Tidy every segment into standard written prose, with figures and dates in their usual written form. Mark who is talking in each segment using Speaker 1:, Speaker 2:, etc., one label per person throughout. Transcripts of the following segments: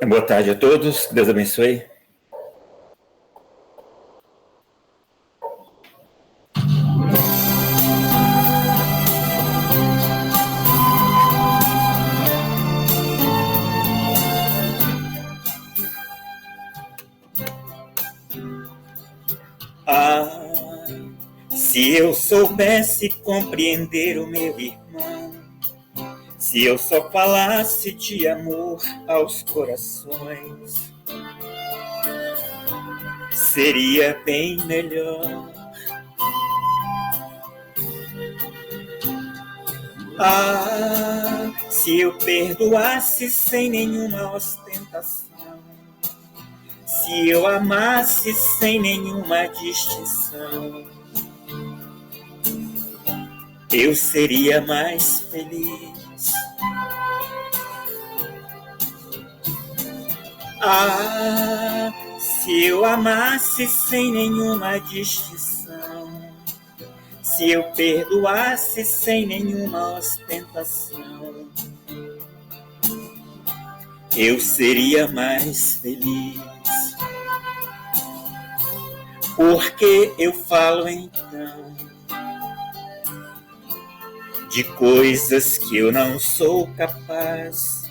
Speaker 1: Boa tarde a todos, Deus abençoe. Se eu soubesse compreender o meu irmão, se eu só falasse de amor aos corações, seria bem melhor. Se eu perdoasse sem nenhuma ostentação, se eu amasse sem nenhuma distinção, eu seria mais feliz. Se eu amasse sem nenhuma distinção, se eu perdoasse sem nenhuma ostentação, eu seria mais feliz. Porque eu falo então de coisas que eu não sou capaz,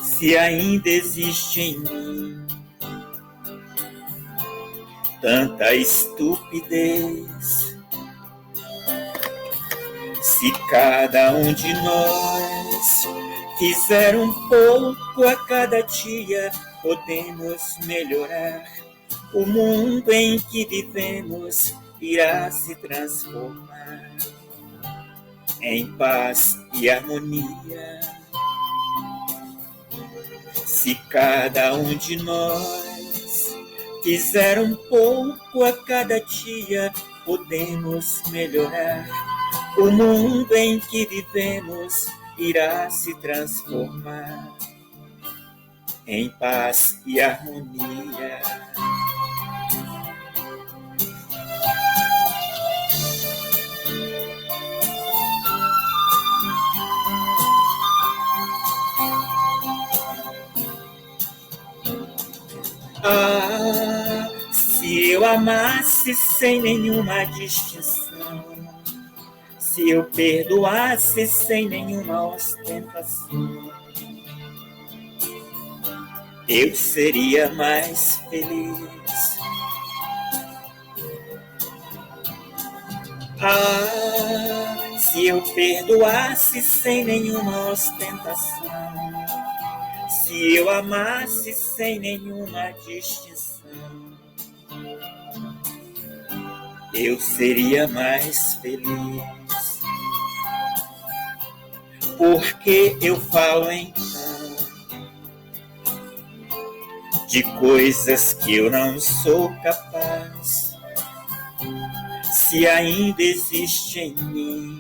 Speaker 1: se ainda existe em mim tanta estupidez. Se cada um de nós fizer um pouco a cada dia, podemos melhorar. O mundo em que vivemos irá se transformar em paz e harmonia. Se cada um de nós fizer um pouco a cada dia, podemos melhorar. O mundo em que vivemos irá se transformar em paz e harmonia. Se eu amasse sem nenhuma distinção, se eu perdoasse sem nenhuma ostentação, eu seria mais feliz. Se eu perdoasse sem nenhuma ostentação, se eu amasse sem nenhuma distinção, eu seria mais feliz. Porque eu falo então de coisas que eu não sou capaz, se ainda existe em mim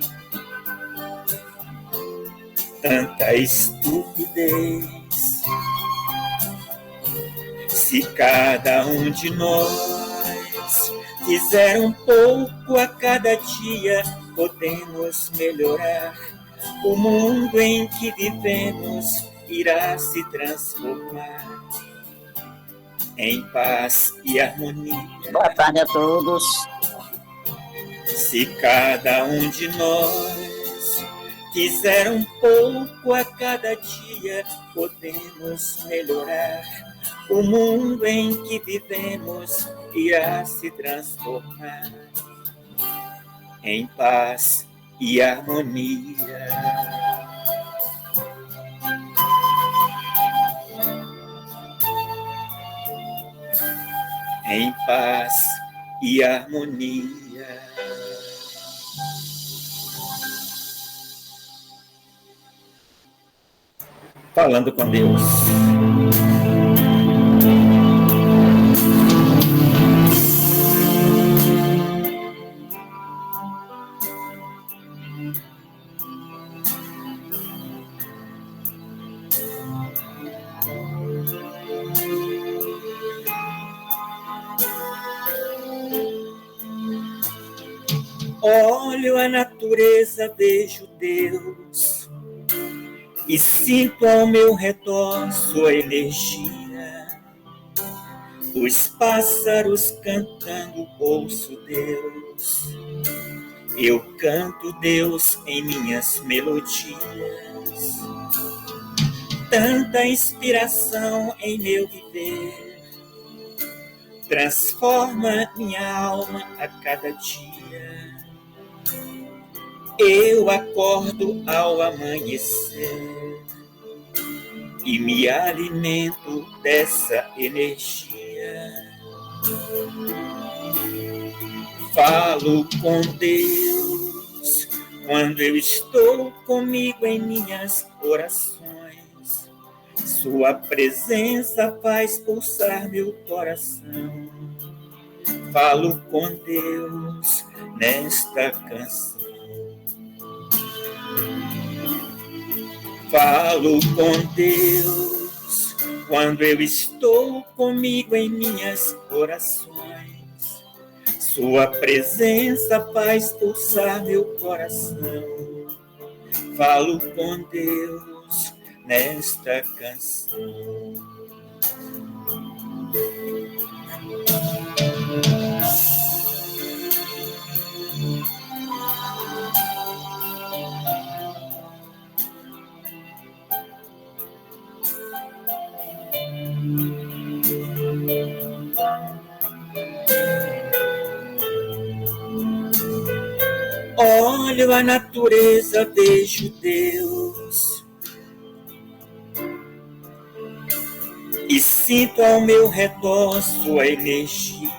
Speaker 1: tanta estupidez. Se cada um de nós fizer um pouco a cada dia, podemos melhorar. O mundo em que vivemos irá se transformar em paz e harmonia.
Speaker 2: Boa tarde a todos.
Speaker 1: Se cada um de nós fizer um pouco a cada dia, podemos melhorar. O mundo em que vivemos irá se transformar em paz e harmonia. Em paz e harmonia. Falando com Deus. Olho a natureza, vejo Deus e sinto ao meu redor sua energia. Os pássaros cantando, ouço Deus. Eu canto Deus em minhas melodias. Tanta inspiração em meu viver transforma minha alma a cada dia. Eu acordo ao amanhecer e me alimento dessa energia. Falo com Deus quando eu estou comigo em minhas orações. Sua presença faz pulsar meu coração. Falo com Deus nesta canção. Falo com Deus quando eu estou comigo em minhas orações. Sua presença faz pulsar meu coração. Falo com Deus nesta canção. Olho a natureza, vejo Deus e sinto ao meu redor sua energia.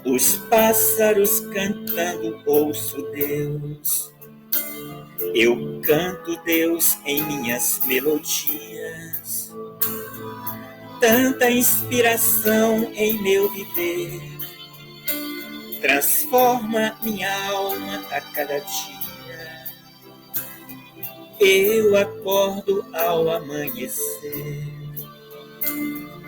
Speaker 1: Os pássaros cantando, ouço Deus. Eu canto Deus em minhas melodias. Tanta inspiração em meu viver transforma minha alma a cada dia. Eu acordo ao amanhecer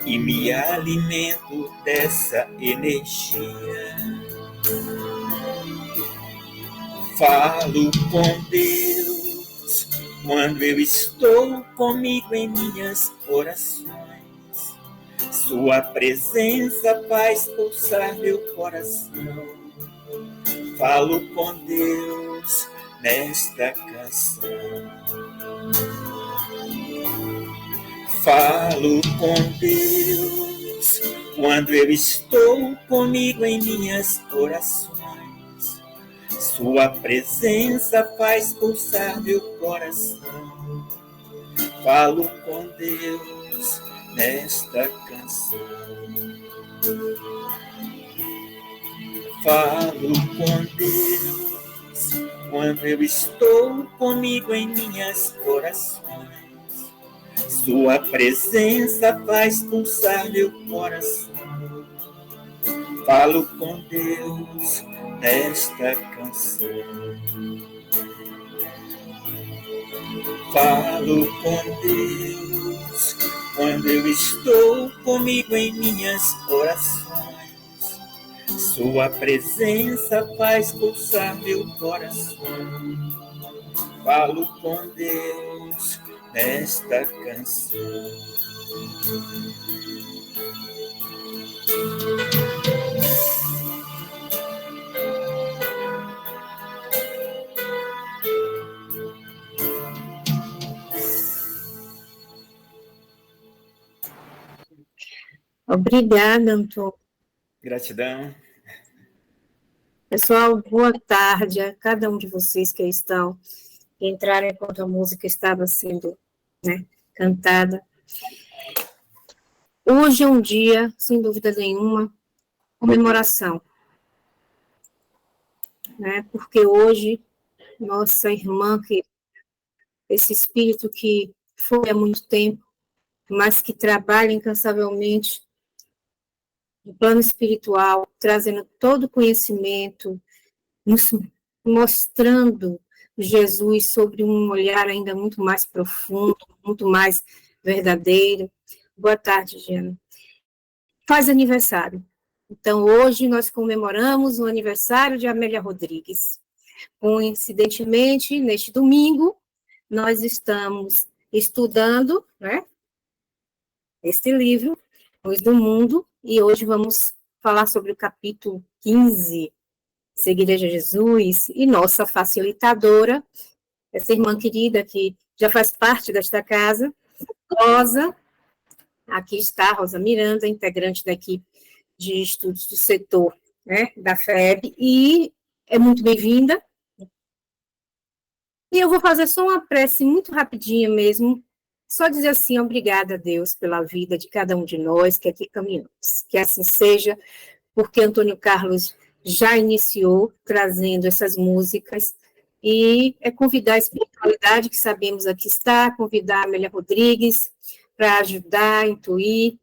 Speaker 1: e me alimento dessa energia. Falo com Deus quando eu estou comigo em minhas orações. Sua presença faz pulsar meu coração. Falo com Deus nesta canção. Falo com Deus quando eu estou comigo em minhas orações. Sua presença faz pulsar meu coração. Falo com Deus nesta canção. Falo com Deus quando eu estou comigo em minhas orações. Sua presença faz pulsar meu coração. Falo com Deus nesta canção. Falo com Deus quando eu estou comigo em minhas orações. Sua presença faz pulsar meu coração. Falo com Deus nesta canção.
Speaker 2: Obrigada, Antônio.
Speaker 1: Gratidão.
Speaker 2: Pessoal, boa tarde a cada um de vocês que estão entraram enquanto a música estava sendo cantada. Hoje é um dia, sem dúvida nenhuma, comemoração, porque hoje, nossa irmã, esse espírito que foi há muito tempo, mas que trabalha incansavelmente no plano espiritual, trazendo todo o conhecimento, nos mostrando Jesus sobre um olhar ainda muito mais profundo, muito mais verdadeiro. Boa tarde, Giana. Faz aniversário. Então, hoje nós comemoramos o aniversário de Amélia Rodrigues. Coincidentemente, neste domingo, nós estamos estudando, né, esse livro, Luz do Mundo, e hoje vamos falar sobre o capítulo 15, Seguir a Jesus, e nossa facilitadora, essa irmã querida que já faz parte desta casa, Rosa. Aqui está a Rosa Miranda, integrante da equipe de estudos do setor, né, da FEB, e é muito bem-vinda. E eu vou fazer só uma prece muito rapidinha mesmo, só dizer assim, obrigada a Deus pela vida de cada um de nós que aqui caminhamos. Que assim seja, porque Antônio Carlos já iniciou trazendo essas músicas, e é convidar a espiritualidade, que sabemos aqui está, convidar a Amélia Rodrigues para ajudar, intuir,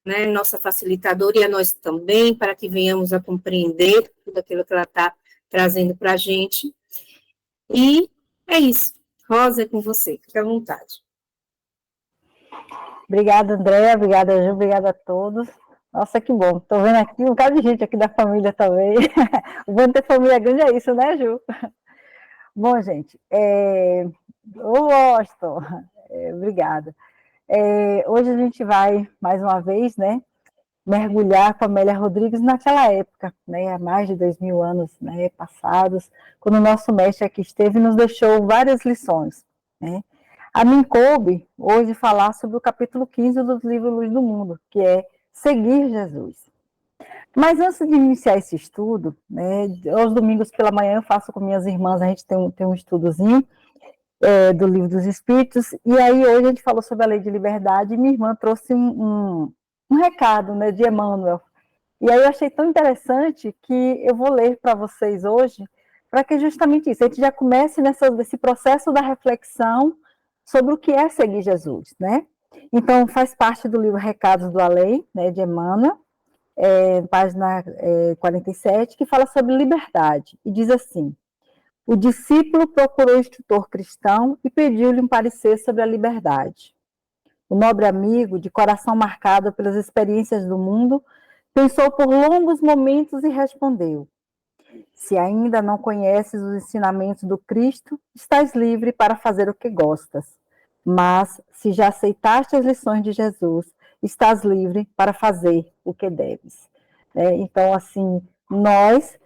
Speaker 2: né, nossa facilitadora, e a nós também, para que venhamos a compreender tudo aquilo que ela está trazendo para a gente. E é isso. Rosa, é com você, fique à vontade.
Speaker 3: Obrigada, Andréa, obrigada, Ju, obrigada a todos. Nossa, que bom. Estou vendo aqui um bocado de gente aqui da família também. O bom de ter família grande é isso, né, Ju? Bom, gente, eu gosto. Obrigada. Hoje a gente vai, mais uma vez, né, mergulhar com a Amélia Rodrigues naquela época, né, há mais de 2000 anos, né, passados, quando o nosso mestre aqui esteve e nos deixou várias lições, né. A mim coube hoje falar sobre o capítulo 15 do livro Luz do Mundo, que é Seguir Jesus. Mas antes de iniciar esse estudo, né, aos domingos pela manhã eu faço com minhas irmãs, a gente tem um estudozinho do Livro dos Espíritos, e aí hoje a gente falou sobre a lei de liberdade, e minha irmã trouxe um recado, né, de Emmanuel. E aí eu achei tão interessante que eu vou ler para vocês hoje, para que justamente isso, a gente já comece nesse processo da reflexão sobre o que é seguir Jesus, né? Então, faz parte do livro Recados do Além, né, de Emmanuel, página 47, que fala sobre liberdade, e diz assim: o discípulo procurou o instrutor cristão e pediu-lhe um parecer sobre a liberdade. O nobre amigo, de coração marcado pelas experiências do mundo, pensou por longos momentos e respondeu: se ainda não conheces os ensinamentos do Cristo, estás livre para fazer o que gostas. Mas, se já aceitaste as lições de Jesus, estás livre para fazer o que deves. Então, assim, nós,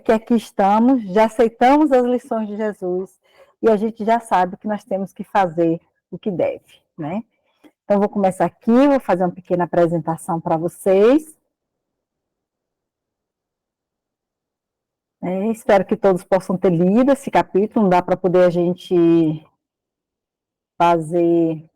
Speaker 3: que aqui estamos, já aceitamos as lições de Jesus e a gente já sabe que nós temos que fazer o que deve, né? Então, vou começar aqui, vou fazer uma pequena apresentação para vocês. Espero que todos possam ter lido esse capítulo, não dá para poder a gente fazer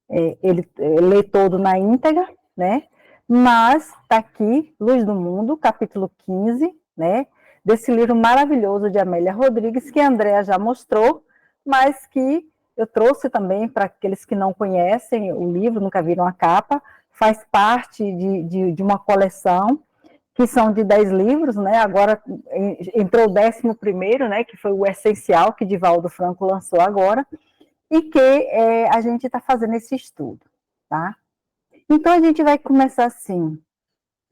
Speaker 3: ele ler todo na íntegra, né? Mas está aqui, Luz do Mundo, capítulo 15, né? Desse livro maravilhoso de Amélia Rodrigues, que a Andréa já mostrou, mas que eu trouxe também para aqueles que não conhecem o livro, nunca viram a capa, faz parte de uma coleção, que são de 10 livros, né? Agora entrou o 11º, né? Que foi o Essencial, que Divaldo Franco lançou agora, e que a gente está fazendo esse estudo, tá? Então, a gente vai começar assim: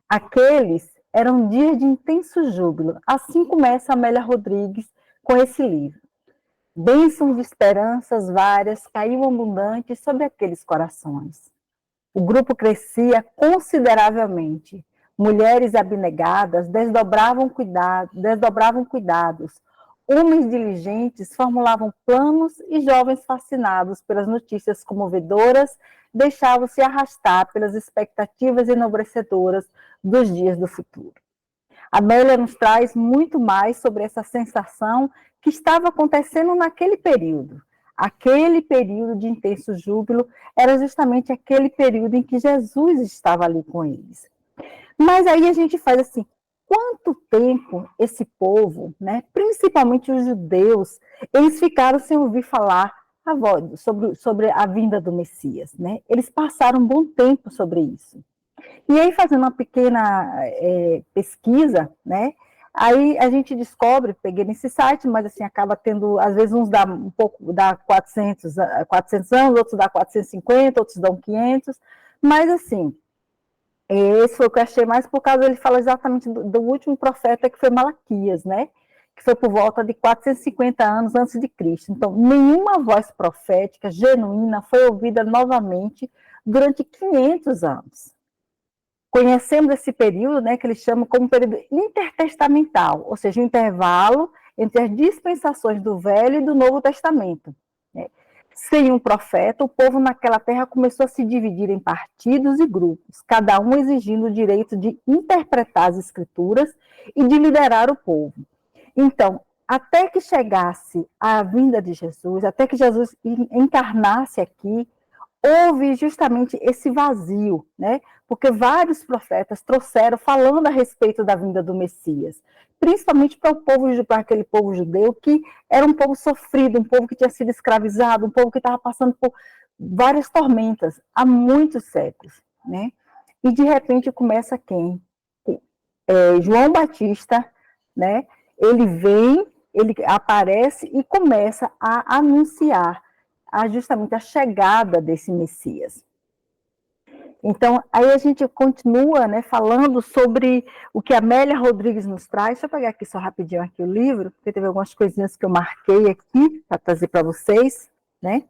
Speaker 3: aqueles eram dias de intenso júbilo. Assim começa Amélia Rodrigues com esse livro. Bênçãos de esperanças várias caíam abundantes sobre aqueles corações. O grupo crescia consideravelmente. Mulheres abnegadas desdobravam cuidados. Homens diligentes formulavam planos e jovens fascinados pelas notícias comovedoras deixavam-se arrastar pelas expectativas enobrecedoras dos dias do futuro. Amélia nos traz muito mais sobre essa sensação que estava acontecendo naquele período. Aquele período de intenso júbilo era justamente aquele período em que Jesus estava ali com eles. Mas aí a gente faz assim: quanto tempo esse povo, né, principalmente os judeus, eles ficaram sem ouvir falar sobre a vinda do Messias, né? Eles passaram um bom tempo sobre isso. E aí, fazendo uma pequena pesquisa, né, aí a gente descobre, peguei nesse site, mas assim, acaba tendo, às vezes uns dá um pouco, dá 400 anos, outros dá 450, outros dão 500, mas assim, esse foi o que eu achei mais por causa, ele fala exatamente do último profeta, que foi Malaquias, né? que foi por volta de 450 anos antes de Cristo. Então, nenhuma voz profética genuína foi ouvida novamente durante 500 anos. Conhecemos esse período, né, que eles chamam como período intertestamental, ou seja, o intervalo entre as dispensações do Velho e do Novo Testamento. Né? Sem um profeta, o povo naquela terra começou a se dividir em partidos e grupos, cada um exigindo o direito de interpretar as escrituras e de liderar o povo. Então, até que chegasse a vinda de Jesus, até que Jesus encarnasse aqui, houve justamente esse vazio, né? Porque vários profetas trouxeram falando a respeito da vinda do Messias, principalmente para aquele povo judeu que era um povo sofrido, um povo que tinha sido escravizado, um povo que estava passando por várias tormentas há muitos séculos, né? E de repente começa quem? João Batista, né? Ele vem, ele aparece e começa a anunciar justamente a chegada desse Messias. Então, aí a gente continua, né, falando sobre o que a Amélia Rodrigues nos traz. Deixa eu pegar aqui só rapidinho aqui o livro, porque teve algumas coisinhas que eu marquei aqui para trazer para vocês, né?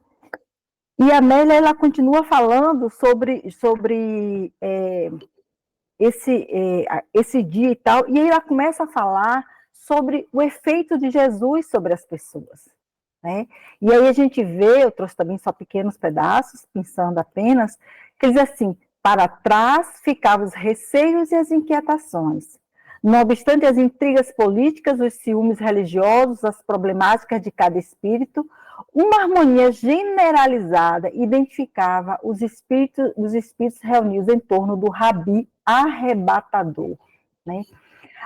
Speaker 3: E a Amélia, ela continua falando sobre esse dia e tal, e aí ela começa a falar sobre o efeito de Jesus sobre as pessoas. Né? E aí a gente vê, eu trouxe também só pequenos pedaços, pensando apenas, que diz assim, para trás ficavam os receios e as inquietações. Não obstante as intrigas políticas, os ciúmes religiosos, as problemáticas de cada espírito, uma harmonia generalizada identificava os espíritos reunidos em torno do Rabi arrebatador. Né?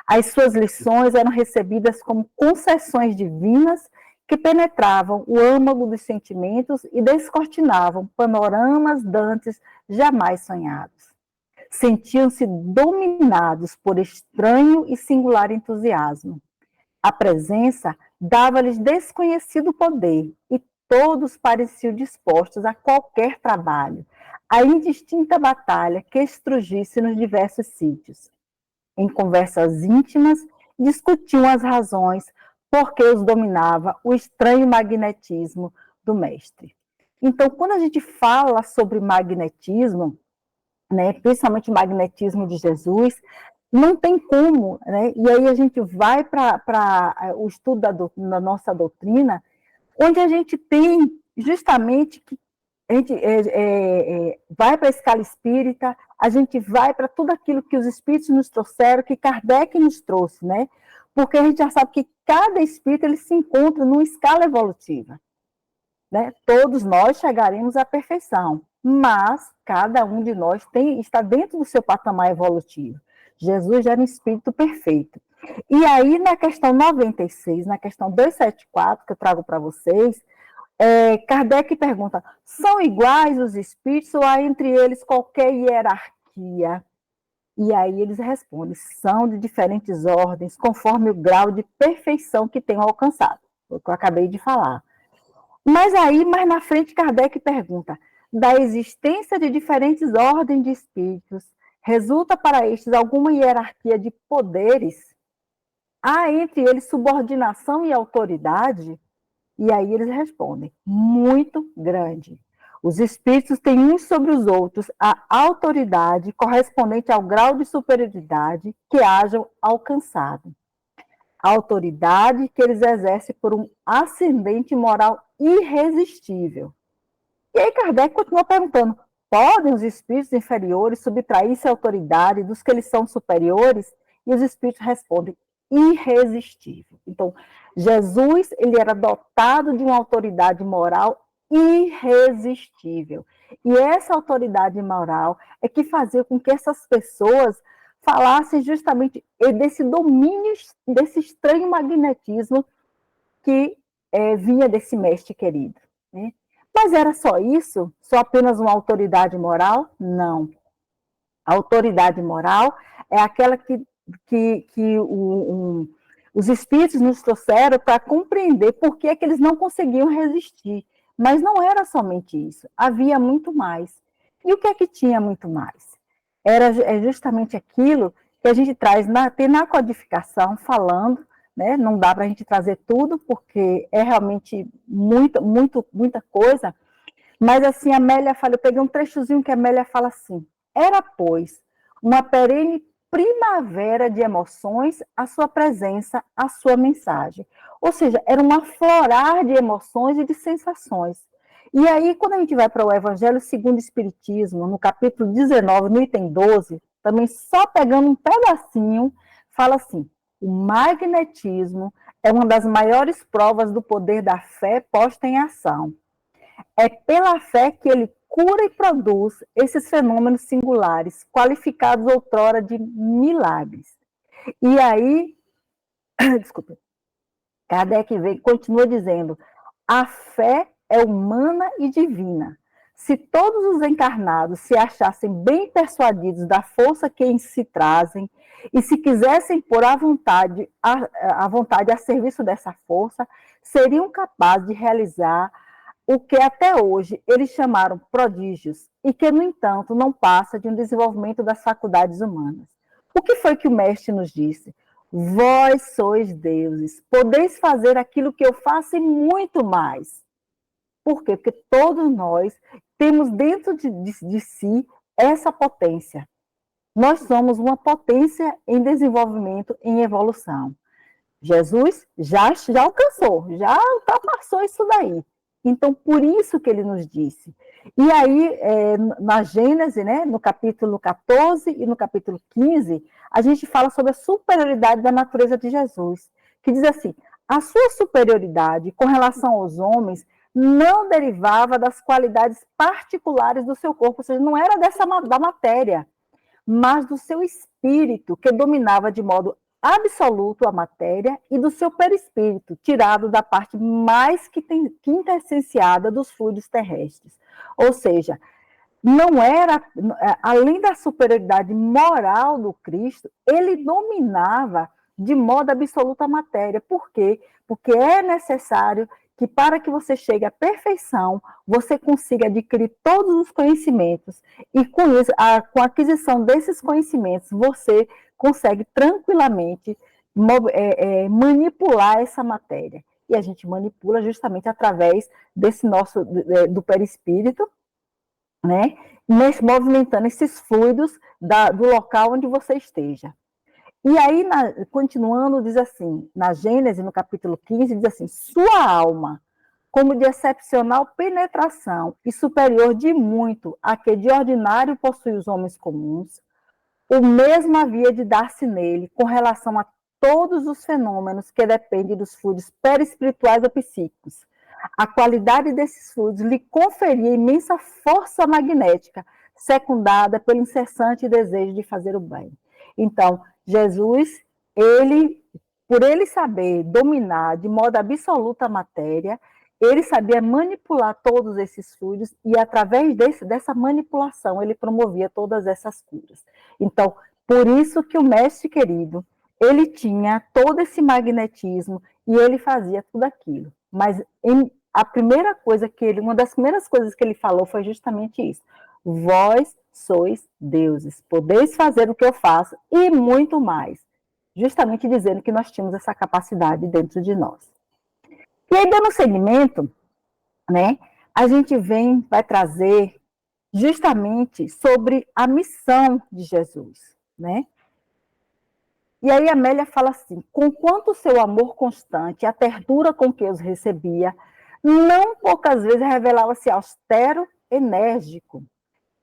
Speaker 3: As suas lições eram recebidas como concessões divinas que penetravam o âmago dos sentimentos e descortinavam panoramas dantes jamais sonhados. Sentiam-se dominados por estranho e singular entusiasmo. A presença dava-lhes desconhecido poder e todos pareciam dispostos a qualquer trabalho, a indistinta batalha que estrugisse nos diversos sítios. Em conversas íntimas, discutiam as razões por que os dominava o estranho magnetismo do mestre. Então, quando a gente fala sobre magnetismo, né, principalmente o magnetismo de Jesus, não tem como, né? E aí a gente vai para o estudo da nossa doutrina, onde a gente tem justamente que a gente vai para a escala espírita, a gente vai para tudo aquilo que os espíritos nos trouxeram, que Kardec nos trouxe, né? Porque a gente já sabe que cada espírito ele se encontra numa escala evolutiva. Né? Todos nós chegaremos à perfeição, mas cada um de nós está dentro do seu patamar evolutivo. Jesus era um espírito perfeito. E aí, na questão 96, na questão 274, que eu trago para vocês, Kardec pergunta, são iguais os espíritos ou há entre eles qualquer hierarquia? E aí eles respondem, são de diferentes ordens, conforme o grau de perfeição que tenham alcançado. Foi o que eu acabei de falar. Mas aí, mais na frente, Kardec pergunta, da existência de diferentes ordens de espíritos, resulta para estes alguma hierarquia de poderes? Há entre eles subordinação e autoridade? E aí eles respondem, muito grande. Os espíritos têm uns sobre os outros a autoridade correspondente ao grau de superioridade que hajam alcançado. A autoridade que eles exercem por um ascendente moral irresistível. E aí Kardec continua perguntando, podem os espíritos inferiores subtrair-se à autoridade dos que eles são superiores? E os espíritos respondem, irresistível. Então, Jesus, ele era dotado de uma autoridade moral irresistível. E essa autoridade moral é que fazia com que essas pessoas falassem justamente desse domínio, desse estranho magnetismo que vinha desse mestre querido. Né? Mas era só isso? Só apenas uma autoridade moral? Não. A autoridade moral é aquela que os espíritos nos trouxeram para compreender por que eles não conseguiam resistir. Mas não era somente isso, havia muito mais. E o que é que tinha muito mais? Era justamente aquilo que a gente traz na codificação, falando né? Não dá para a gente trazer tudo, porque é realmente muita coisa. Mas assim, a Amélia fala, eu peguei um trechozinho que a Amélia fala assim: era, pois, uma perene primavera de emoções a sua presença, a sua mensagem. Ou seja, era um aflorar de emoções e de sensações. E aí, quando a gente vai para o Evangelho segundo o Espiritismo, no capítulo 19, no item 12, também só pegando um pedacinho, fala assim: o magnetismo é uma das maiores provas do poder da fé posta em ação. É pela fé que ele cura e produz esses fenômenos singulares, qualificados outrora de milagres. E aí, desculpa, Kardec continua dizendo: a fé é humana e divina. Se todos os encarnados se achassem bem persuadidos da força que em si trazem, e se quisessem pôr a vontade a serviço dessa força, seriam capazes de realizar o que até hoje eles chamaram prodígios, e que, no entanto, não passa de um desenvolvimento das faculdades humanas. O que foi que o mestre nos disse? Vós sois deuses, podeis fazer aquilo que eu faço e muito mais. Por quê? Porque todos nós temos dentro de si essa potência. Nós somos uma potência em desenvolvimento, em evolução. Jesus já alcançou, já ultrapassou isso daí. Então, por isso que ele nos disse. E aí, na Gênesis, né, no capítulo 14 e no capítulo 15, a gente fala sobre a superioridade da natureza de Jesus, que diz assim: a sua superioridade com relação aos homens não derivava das qualidades particulares do seu corpo, ou seja, não era da matéria, mas do seu espírito, que dominava de modo absoluto a matéria, e do seu perispírito, tirado da parte mais quintessenciada dos fluidos terrestres. Ou seja, não era, além da superioridade moral do Cristo, ele dominava de modo absoluto a matéria. Por quê? Porque é necessário que, para que você chegue à perfeição, você consiga adquirir todos os conhecimentos, e com isso, com a aquisição desses conhecimentos, você consegue tranquilamente manipular essa matéria. E a gente manipula justamente através desse do perispírito, né? Movimentando esses fluidos do local onde você esteja. E aí, continuando, diz assim, na Gênesis, no capítulo 15, diz assim: sua alma, como de excepcional penetração e superior de muito a que de ordinário possui os homens comuns, o mesmo havia de dar-se nele com relação a todos os fenômenos que dependem dos fluidos perispirituais ou psíquicos. A qualidade desses fluidos lhe conferia imensa força magnética, secundada pelo incessante desejo de fazer o bem. Então, Jesus, por ele saber dominar de modo absoluto a matéria, ele sabia manipular todos esses fluidos, e através dessa manipulação ele promovia todas essas curas. Então, por isso que o mestre querido, ele tinha todo esse magnetismo e ele fazia tudo aquilo. Mas uma das primeiras coisas que ele falou foi justamente isso: vós sois deuses, podeis fazer o que eu faço e muito mais. Justamente dizendo que nós tínhamos essa capacidade dentro de nós. E aí, dando seguimento, né, a gente vai trazer justamente sobre a missão de Jesus, né? E aí a Amélia fala assim: conquanto o seu amor constante e a ternura com que os recebia, não poucas vezes revelava-se austero, enérgico.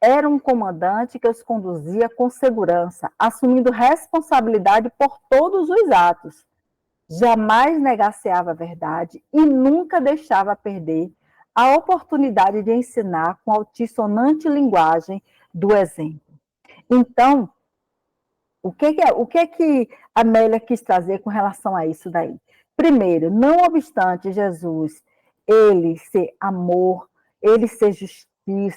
Speaker 3: Era um comandante que os conduzia com segurança, assumindo responsabilidade por todos os atos. Jamais negaceava a verdade e nunca deixava perder a oportunidade de ensinar com a altissonante linguagem do exemplo. Então, o que a Amélia quis trazer com relação a isso daí? Primeiro, não obstante Jesus, ele ser amor, ele ser justiça,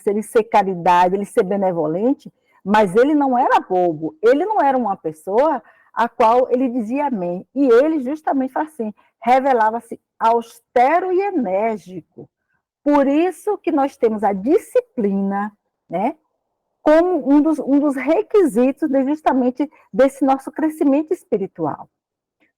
Speaker 3: ele ser caridade, ele ser benevolente, mas ele não era bobo, ele não era uma pessoa a qual ele dizia amém. E ele justamente assim, revelava-se austero e enérgico. Por isso que nós temos a disciplina, né, como um dos requisitos justamente desse nosso crescimento espiritual.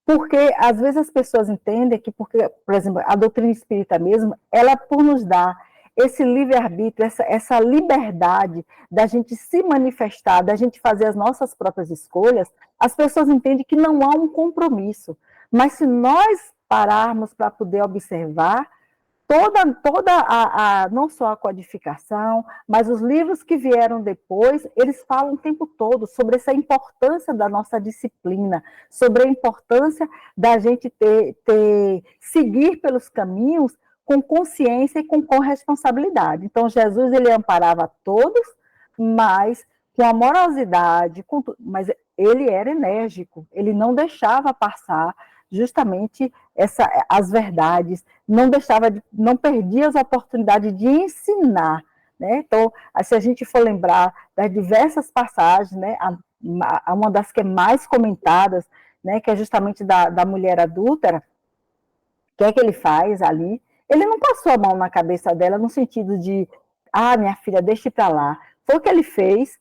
Speaker 3: Porque, às vezes, as pessoas entendem que, porque, por exemplo, a doutrina espírita mesmo, ela, por nos dar esse livre-arbítrio, essa liberdade da gente se manifestar, da gente fazer as nossas próprias escolhas, as pessoas entendem que não há um compromisso. Mas se nós pararmos para poder observar, não só a codificação, mas os livros que vieram depois, eles falam o tempo todo sobre essa importância da nossa disciplina, sobre a importância da gente seguir pelos caminhos com consciência e com corresponsabilidade. Então, Jesus, ele amparava todos, mas com amorosidade, mas ele era enérgico, ele não deixava passar justamente as verdades, não perdia as oportunidades de ensinar, né? Então, se a gente for lembrar das diversas passagens, né, uma das que é mais comentadas, né, que é justamente da mulher adúltera, o que é que ele faz ali? Ele não passou a mão na cabeça dela no sentido de, minha filha, deixe para lá. Foi o que ele fez.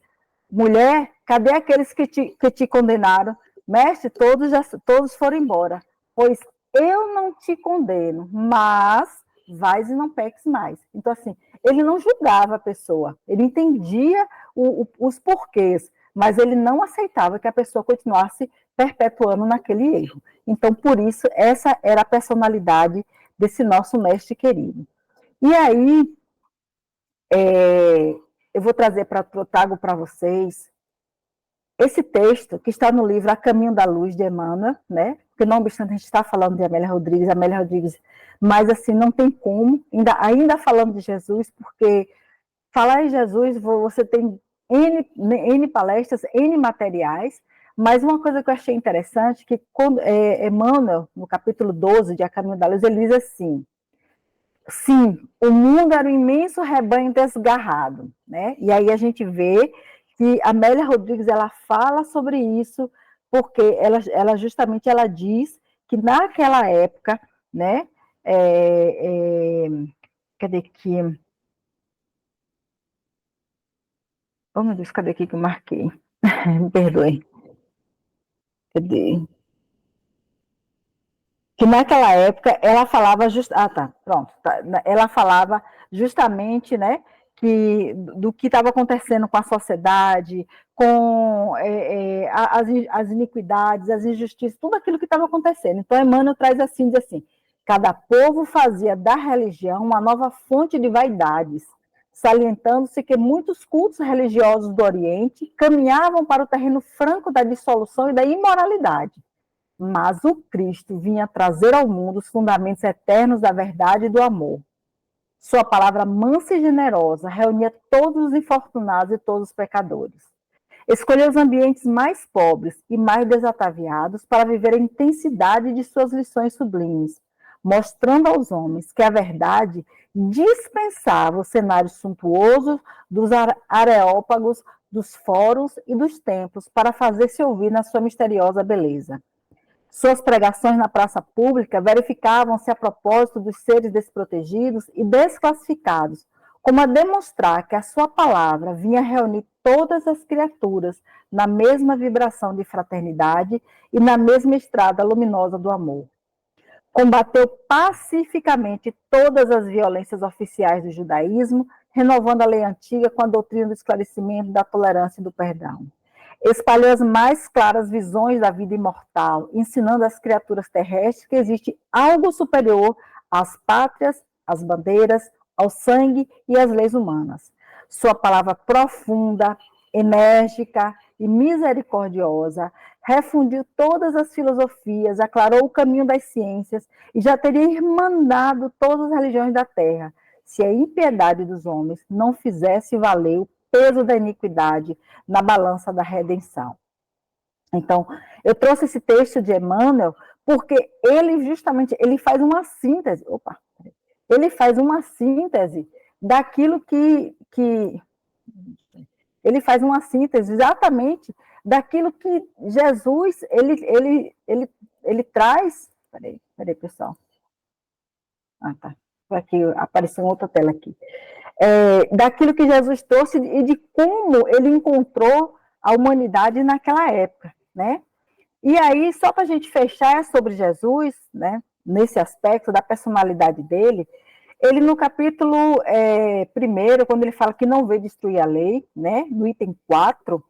Speaker 3: Mulher, cadê aqueles que te condenaram? Mestre, todos foram embora. Pois eu não te condeno, mas vais e não peques mais. Então, assim, ele não julgava a pessoa, ele entendia os porquês, mas ele não aceitava que a pessoa continuasse perpetuando naquele erro. Então, por isso, essa era a personalidade desse nosso mestre querido. E aí, eu vou trago para vocês esse texto que está no livro A Caminho da Luz, de Emmanuel, né? Porque, não obstante, a gente está falando de Amélia Rodrigues, mas, assim, não tem como, ainda falando de Jesus, porque falar em Jesus, você tem N palestras, N materiais, mas uma coisa que eu achei interessante, que quando Emmanuel, no capítulo 12 de A Caminho da Luz, ele diz assim: sim, o mundo era um imenso rebanho desgarrado, né? E aí a gente vê que Amélia Rodrigues, ela fala sobre isso, porque ela justamente ela diz que naquela época, né? Cadê aqui? Oh, meu Deus, cadê aqui que eu marquei? Me perdoe. Cadê? Que naquela época ela falava ela falava justamente, né, do que estava acontecendo com a sociedade, com as iniquidades, as injustiças, tudo aquilo que estava acontecendo. Então, Emmanuel traz assim, diz assim: cada povo fazia da religião uma nova fonte de vaidades, salientando-se que muitos cultos religiosos do Oriente caminhavam para o terreno franco da dissolução e da imoralidade. Mas o Cristo vinha trazer ao mundo os fundamentos eternos da verdade e do amor. Sua palavra mansa e generosa reunia todos os infortunados e todos os pecadores. Escolheu os ambientes mais pobres e mais desataviados para viver a intensidade de suas lições sublimes, mostrando aos homens que a verdade dispensava o cenário suntuoso dos areópagos, dos fóruns e dos templos para fazer-se ouvir na sua misteriosa beleza. Suas pregações na praça pública verificavam-se a propósito dos seres desprotegidos e desclassificados, como a demonstrar que a sua palavra vinha reunir todas as criaturas na mesma vibração de fraternidade e na mesma estrada luminosa do amor. Combateu pacificamente todas as violências oficiais do judaísmo, renovando a lei antiga com a doutrina do esclarecimento, da tolerância e do perdão. Espalhou as mais claras visões da vida imortal, ensinando às criaturas terrestres que existe algo superior às pátrias, às bandeiras, ao sangue e às leis humanas. Sua palavra profunda, enérgica e misericordiosa refundiu todas as filosofias, aclarou o caminho das ciências e já teria irmanado todas as religiões da terra, se a impiedade dos homens não fizesse valer o peso da iniquidade na balança da redenção. Então, eu trouxe esse texto de Emmanuel porque ele faz uma síntese, daquilo ele faz uma síntese exatamente daquilo que Jesus, ele traz, peraí, pessoal. Tá. Aqui, apareceu outra tela aqui. Daquilo que Jesus trouxe e de como ele encontrou a humanidade naquela época, né? E aí, só para a gente fechar sobre Jesus, né, nesse aspecto da personalidade dele, ele no capítulo 1, quando ele fala que não veio destruir a lei, né, no item 4,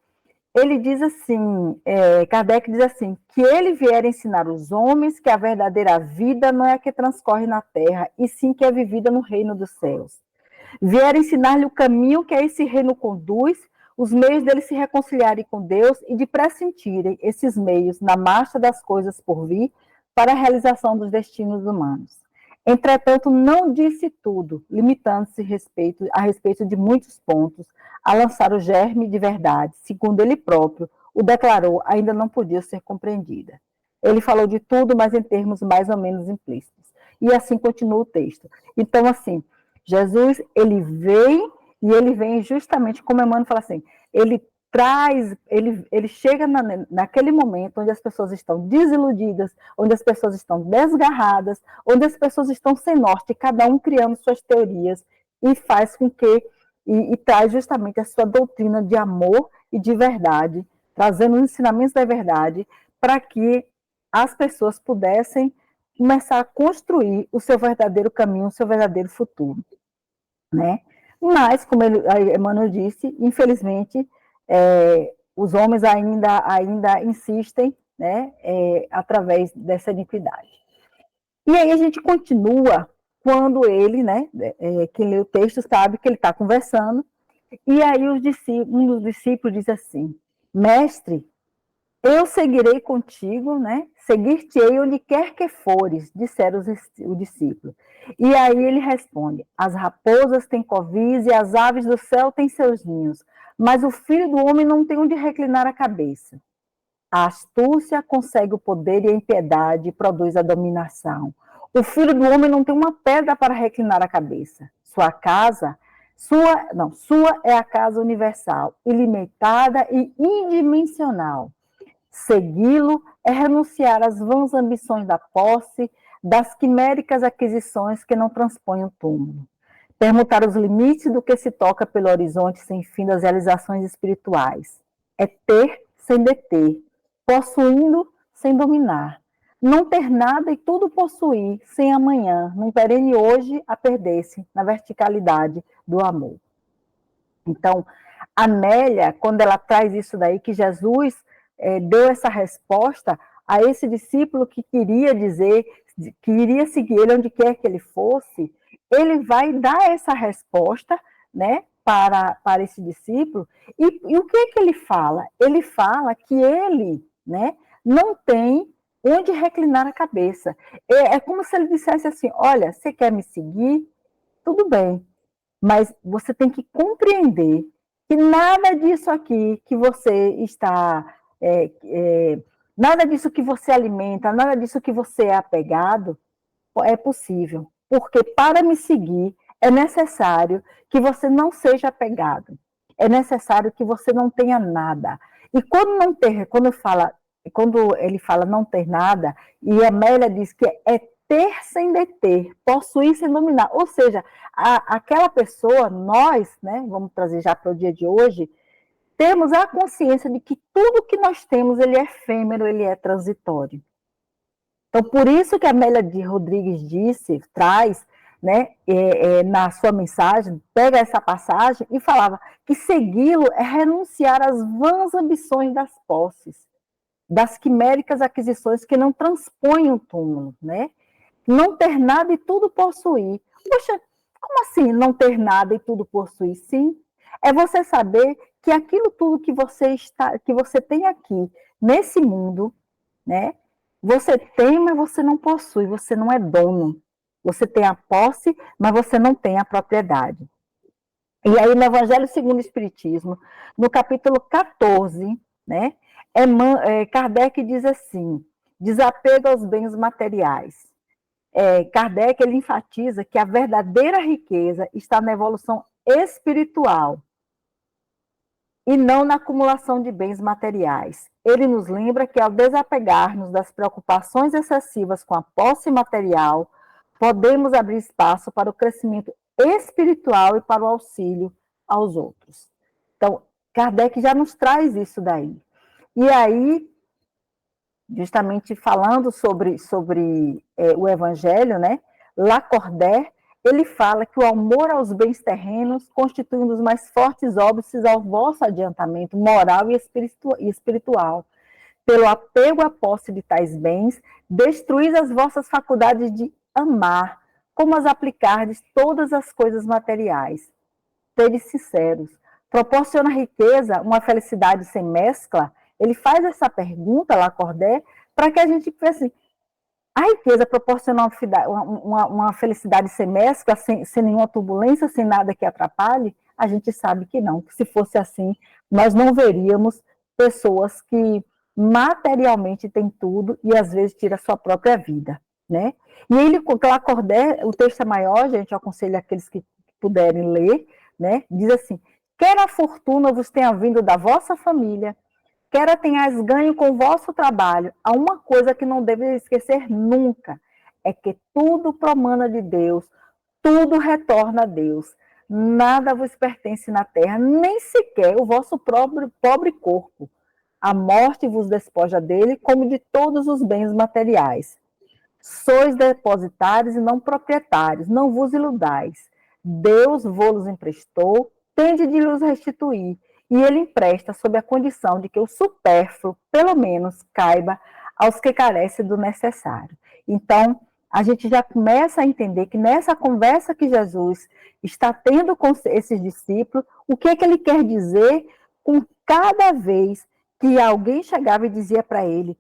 Speaker 3: ele diz assim, Kardec diz assim, que ele vier ensinar os homens que a verdadeira vida não é a que transcorre na terra, e sim que é vivida no reino dos céus. Vier ensinar-lhe o caminho que a esse reino conduz, os meios dele se reconciliarem com Deus e de pressentirem esses meios na marcha das coisas por vir para a realização dos destinos humanos. Entretanto, não disse tudo, limitando-se a respeito de muitos pontos, a lançar o germe de verdade, segundo ele próprio o declarou, ainda não podia ser compreendida. Ele falou de tudo, mas em termos mais ou menos implícitos. E assim continua o texto. Então, assim, Jesus, ele vem justamente, como Emmanuel fala assim, ele chega naquele momento onde as pessoas estão desiludidas, onde as pessoas estão desgarradas, onde as pessoas estão sem norte, cada um criando suas teorias, e faz com que, e traz justamente a sua doutrina de amor e de verdade, trazendo os ensinamentos da verdade, para que as pessoas pudessem começar a construir o seu verdadeiro caminho, o seu verdadeiro futuro, né? Mas, como Emmanuel disse, infelizmente, os homens ainda insistem, né, através dessa iniquidade. E aí a gente continua quando ele, né, quem lê o texto sabe que ele está conversando, e aí um dos discípulos diz assim, mestre, eu seguirei contigo, né? Seguir-te-ei onde quer que fores, disseram o discípulo. E aí ele responde, as raposas têm covis e as aves do céu têm seus ninhos, mas o filho do homem não tem onde reclinar a cabeça. A astúcia consegue o poder e a impiedade produz a dominação. O filho do homem não tem uma pedra para reclinar a cabeça. Sua é a casa universal, ilimitada e indimensional. Segui-lo é renunciar às vãs ambições da posse, das quiméricas aquisições que não transpõem o túmulo. Permutar os limites do que se toca pelo horizonte sem fim das realizações espirituais. É ter sem deter, possuindo sem dominar. Não ter nada e tudo possuir, sem amanhã, num perene hoje a perder-se na verticalidade do amor. Então, Amélia, quando ela traz isso daí, que Jesus deu essa resposta a esse discípulo que queria dizer, que iria seguir ele onde quer que ele fosse, ele vai dar essa resposta, né, para esse discípulo, e o que é que ele fala? Ele fala que ele, né, não tem onde reclinar a cabeça. É como se ele dissesse assim, olha, você quer me seguir? Tudo bem, mas você tem que compreender que nada disso aqui que você está, nada disso que você alimenta, nada disso que você é apegado, é possível. Porque para me seguir, é necessário que você não seja apegado. É necessário que você não tenha nada. E quando ele fala não ter nada, e Amélia diz que é ter sem deter, possuir sem dominar. Ou seja, aquela pessoa, nós, né, vamos trazer já para o dia de hoje, temos a consciência de que tudo que nós temos, ele é efêmero, ele é transitório. Então, por isso que a Amélia de Rodrigues traz, né, na sua mensagem, pega essa passagem e falava que segui-lo é renunciar às vãs ambições das posses, das quiméricas aquisições que não transpõem o túmulo, né? Não ter nada e tudo possuir. Poxa, como assim não ter nada e tudo possuir? Sim, é você saber que aquilo tudo que você tem aqui, nesse mundo, né? Você tem, mas você não possui, você não é dono. Você tem a posse, mas você não tem a propriedade. E aí, no Evangelho segundo o Espiritismo, no capítulo 14, né, Kardec diz assim, desapego aos bens materiais. Kardec ele enfatiza que a verdadeira riqueza está na evolução espiritual e não na acumulação de bens materiais. Ele nos lembra que ao desapegar-nos das preocupações excessivas com a posse material, podemos abrir espaço para o crescimento espiritual e para o auxílio aos outros. Então, Kardec já nos traz isso daí. E aí, justamente falando sobre o Evangelho, né? Lacordaire, ele fala que o amor aos bens terrenos constitui um dos mais fortes óbices ao vosso adiantamento moral e espiritual. Pelo apego à posse de tais bens, destruís as vossas faculdades de amar, como as aplicardes todas as coisas materiais. Sede sinceros. Proporciona riqueza uma felicidade sem mescla? Ele faz essa pergunta, Lacordaire, para que a gente pense assim, a riqueza proporciona uma felicidade sem mescla, sem nenhuma turbulência, sem nada que atrapalhe? A gente sabe que não, que se fosse assim, nós não veríamos pessoas que materialmente têm tudo e às vezes tira a sua própria vida, né? E ele, Lacordaire, o texto é maior, gente, eu aconselho aqueles que puderem ler, né? Diz assim, quer a fortuna vos tenha vindo da vossa família, quer a tenhais ganho com o vosso trabalho, há uma coisa que não deve esquecer nunca, é que tudo promana de Deus, tudo retorna a Deus. Nada vos pertence na terra, nem sequer o vosso pobre corpo. A morte vos despoja dele, como de todos os bens materiais. Sois depositários e não proprietários, não vos iludais. Deus vos emprestou, tende de lhes restituir, e ele empresta sob a condição de que o supérfluo, pelo menos, caiba aos que carecem do necessário. Então, a gente já começa a entender que nessa conversa que Jesus está tendo com esses discípulos, o que é que ele quer dizer com cada vez que alguém chegava e dizia para ele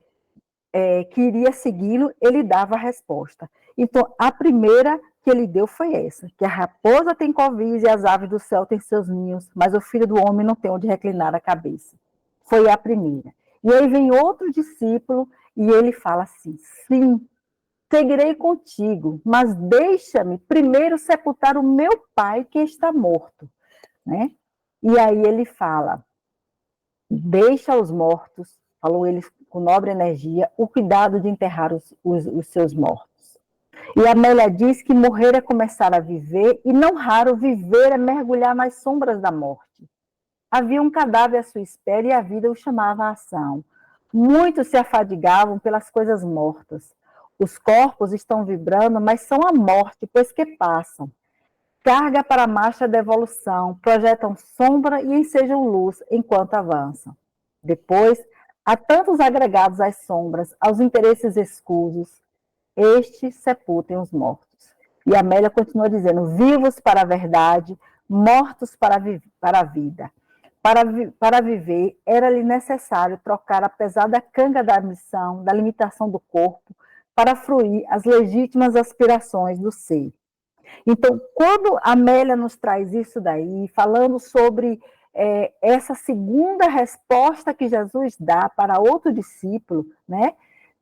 Speaker 3: que iria segui-lo, ele dava a resposta. Então, a primeira que ele deu foi essa, que a raposa tem covis e as aves do céu têm seus ninhos, mas o filho do homem não tem onde reclinar a cabeça. Foi a primeira. E aí vem outro discípulo e ele fala assim, sim, seguirei contigo, mas deixa-me primeiro sepultar o meu pai que está morto, né? E aí ele fala, deixa os mortos, falou ele com nobre energia, o cuidado de enterrar os seus mortos. E Amélia diz que morrer é começar a viver, e não raro viver é mergulhar nas sombras da morte. Havia um cadáver à sua espera e a vida o chamava à ação. Muitos se afadigavam pelas coisas mortas. Os corpos estão vibrando, mas são a morte, pois que passam. Carga para a marcha da evolução, projetam sombra e ensejam luz enquanto avançam. Depois, há tantos agregados às sombras, aos interesses escusos, estes sepultem os mortos. E Amélia continua dizendo, vivos para a verdade, mortos para a vida. Para viver, era-lhe necessário trocar a pesada canga da missão, da limitação do corpo, para fruir as legítimas aspirações do ser. Então, quando Amélia nos traz isso daí, falando sobre essa segunda resposta que Jesus dá para outro discípulo, né?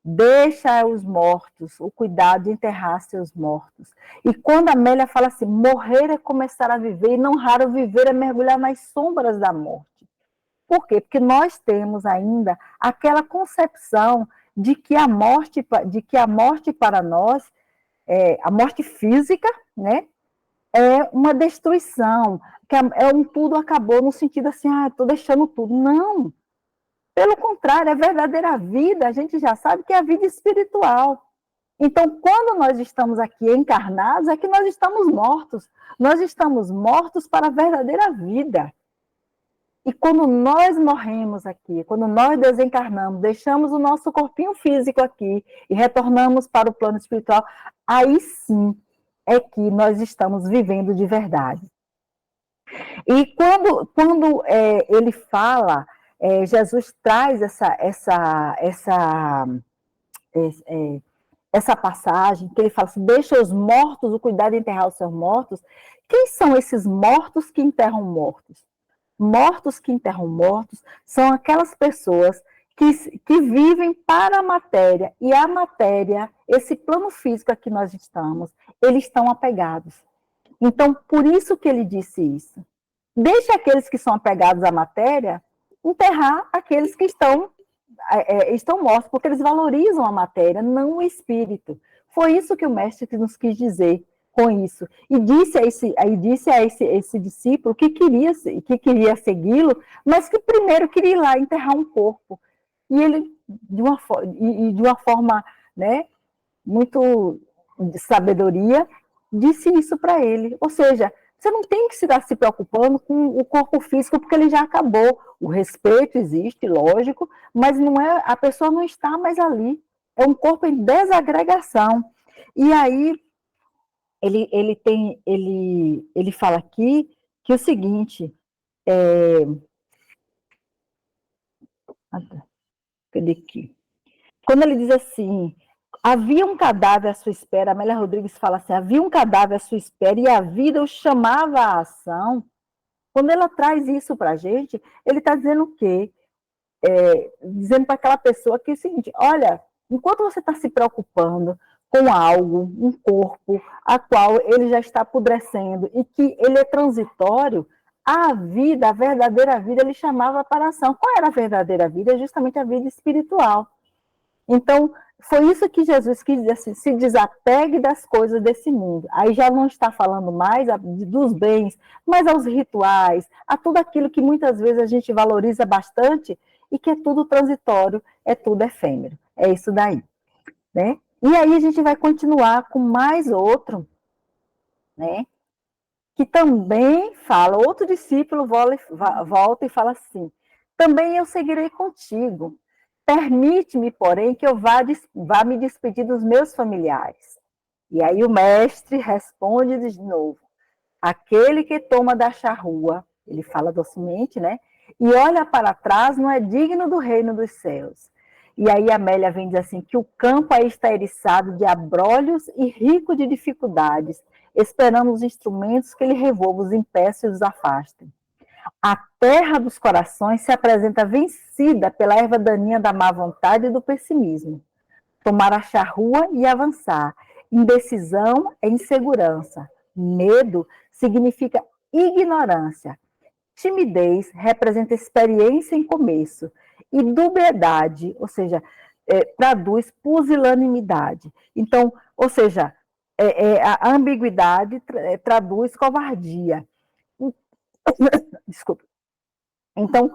Speaker 3: Deixa os mortos, o cuidado de enterrar seus mortos. E quando Amélia fala assim, morrer é começar a viver, e não raro viver é mergulhar nas sombras da morte. Por quê? Porque nós temos ainda aquela concepção de que a morte para nós, a morte física, né, é uma destruição, que tudo acabou no sentido assim, estou deixando tudo. Não. Pelo contrário, a verdadeira vida, a gente já sabe que é a vida espiritual. Então, quando nós estamos aqui encarnados, é que nós estamos mortos. Nós estamos mortos para a verdadeira vida. E quando nós morremos aqui, quando nós desencarnamos, deixamos o nosso corpinho físico aqui e retornamos para o plano espiritual, aí sim é que nós estamos vivendo de verdade. E quando ele fala... Jesus traz essa passagem, que ele fala assim, deixa os mortos, o cuidado de enterrar os seus mortos. Quem são esses mortos que enterram mortos? Mortos que enterram mortos são aquelas pessoas que vivem para a matéria, e a matéria, esse plano físico a que nós estamos, eles estão apegados. Então, por isso que ele disse isso. Deixa aqueles que são apegados à matéria enterrar aqueles que estão mortos, porque eles valorizam a matéria, não o espírito. Foi isso que o mestre nos quis dizer com isso. E disse a esse discípulo que queria segui-lo, mas que primeiro queria ir lá enterrar um corpo. E ele de uma forma, né, muito de sabedoria, disse isso para ele. Ou seja, você não tem que estar se preocupando com o corpo físico, porque ele já acabou. O respeito existe, lógico, mas não é, a pessoa não está mais ali. É um corpo em desagregação. E aí, ele fala aqui que o seguinte, cadê aqui? Quando ele diz assim, havia um cadáver à sua espera, a Amélia Rodrigues fala assim, havia um cadáver à sua espera e a vida o chamava à ação. Quando ela traz isso para a gente, ele está dizendo o quê? Dizendo para aquela pessoa que é o seguinte, olha, enquanto você está se preocupando com algo, um corpo, a qual ele já está apodrecendo e que ele é transitório, a vida, a verdadeira vida, ele chamava para a ação. Qual era a verdadeira vida? É justamente a vida espiritual. Então, foi isso que Jesus quis dizer assim, se desapegue das coisas desse mundo. Aí já não está falando mais dos bens, mas aos rituais, a tudo aquilo que muitas vezes a gente valoriza bastante e que é tudo transitório, é tudo efêmero. É isso daí, né? E aí a gente vai continuar com mais outro, né? Que também fala, outro discípulo volta e fala assim, também eu seguirei contigo. Permite-me, porém, que eu vá me despedir dos meus familiares. E aí o mestre responde de novo, aquele que toma da charrua, ele fala docemente, né? E olha para trás, não é digno do reino dos céus. E aí a Amélia vem dizer assim, que o campo aí está eriçado de abrolhos e rico de dificuldades, esperando os instrumentos que ele revolva, os impeça e os afastem. A terra dos corações se apresenta vencida pela erva daninha da má vontade e do pessimismo. Tomar a charrua e avançar. Indecisão é insegurança. Medo significa ignorância. Timidez representa experiência em começo. E dubiedade, ou seja, traduz pusilanimidade. Então, ou seja, a ambiguidade traduz covardia. Desculpa. Então,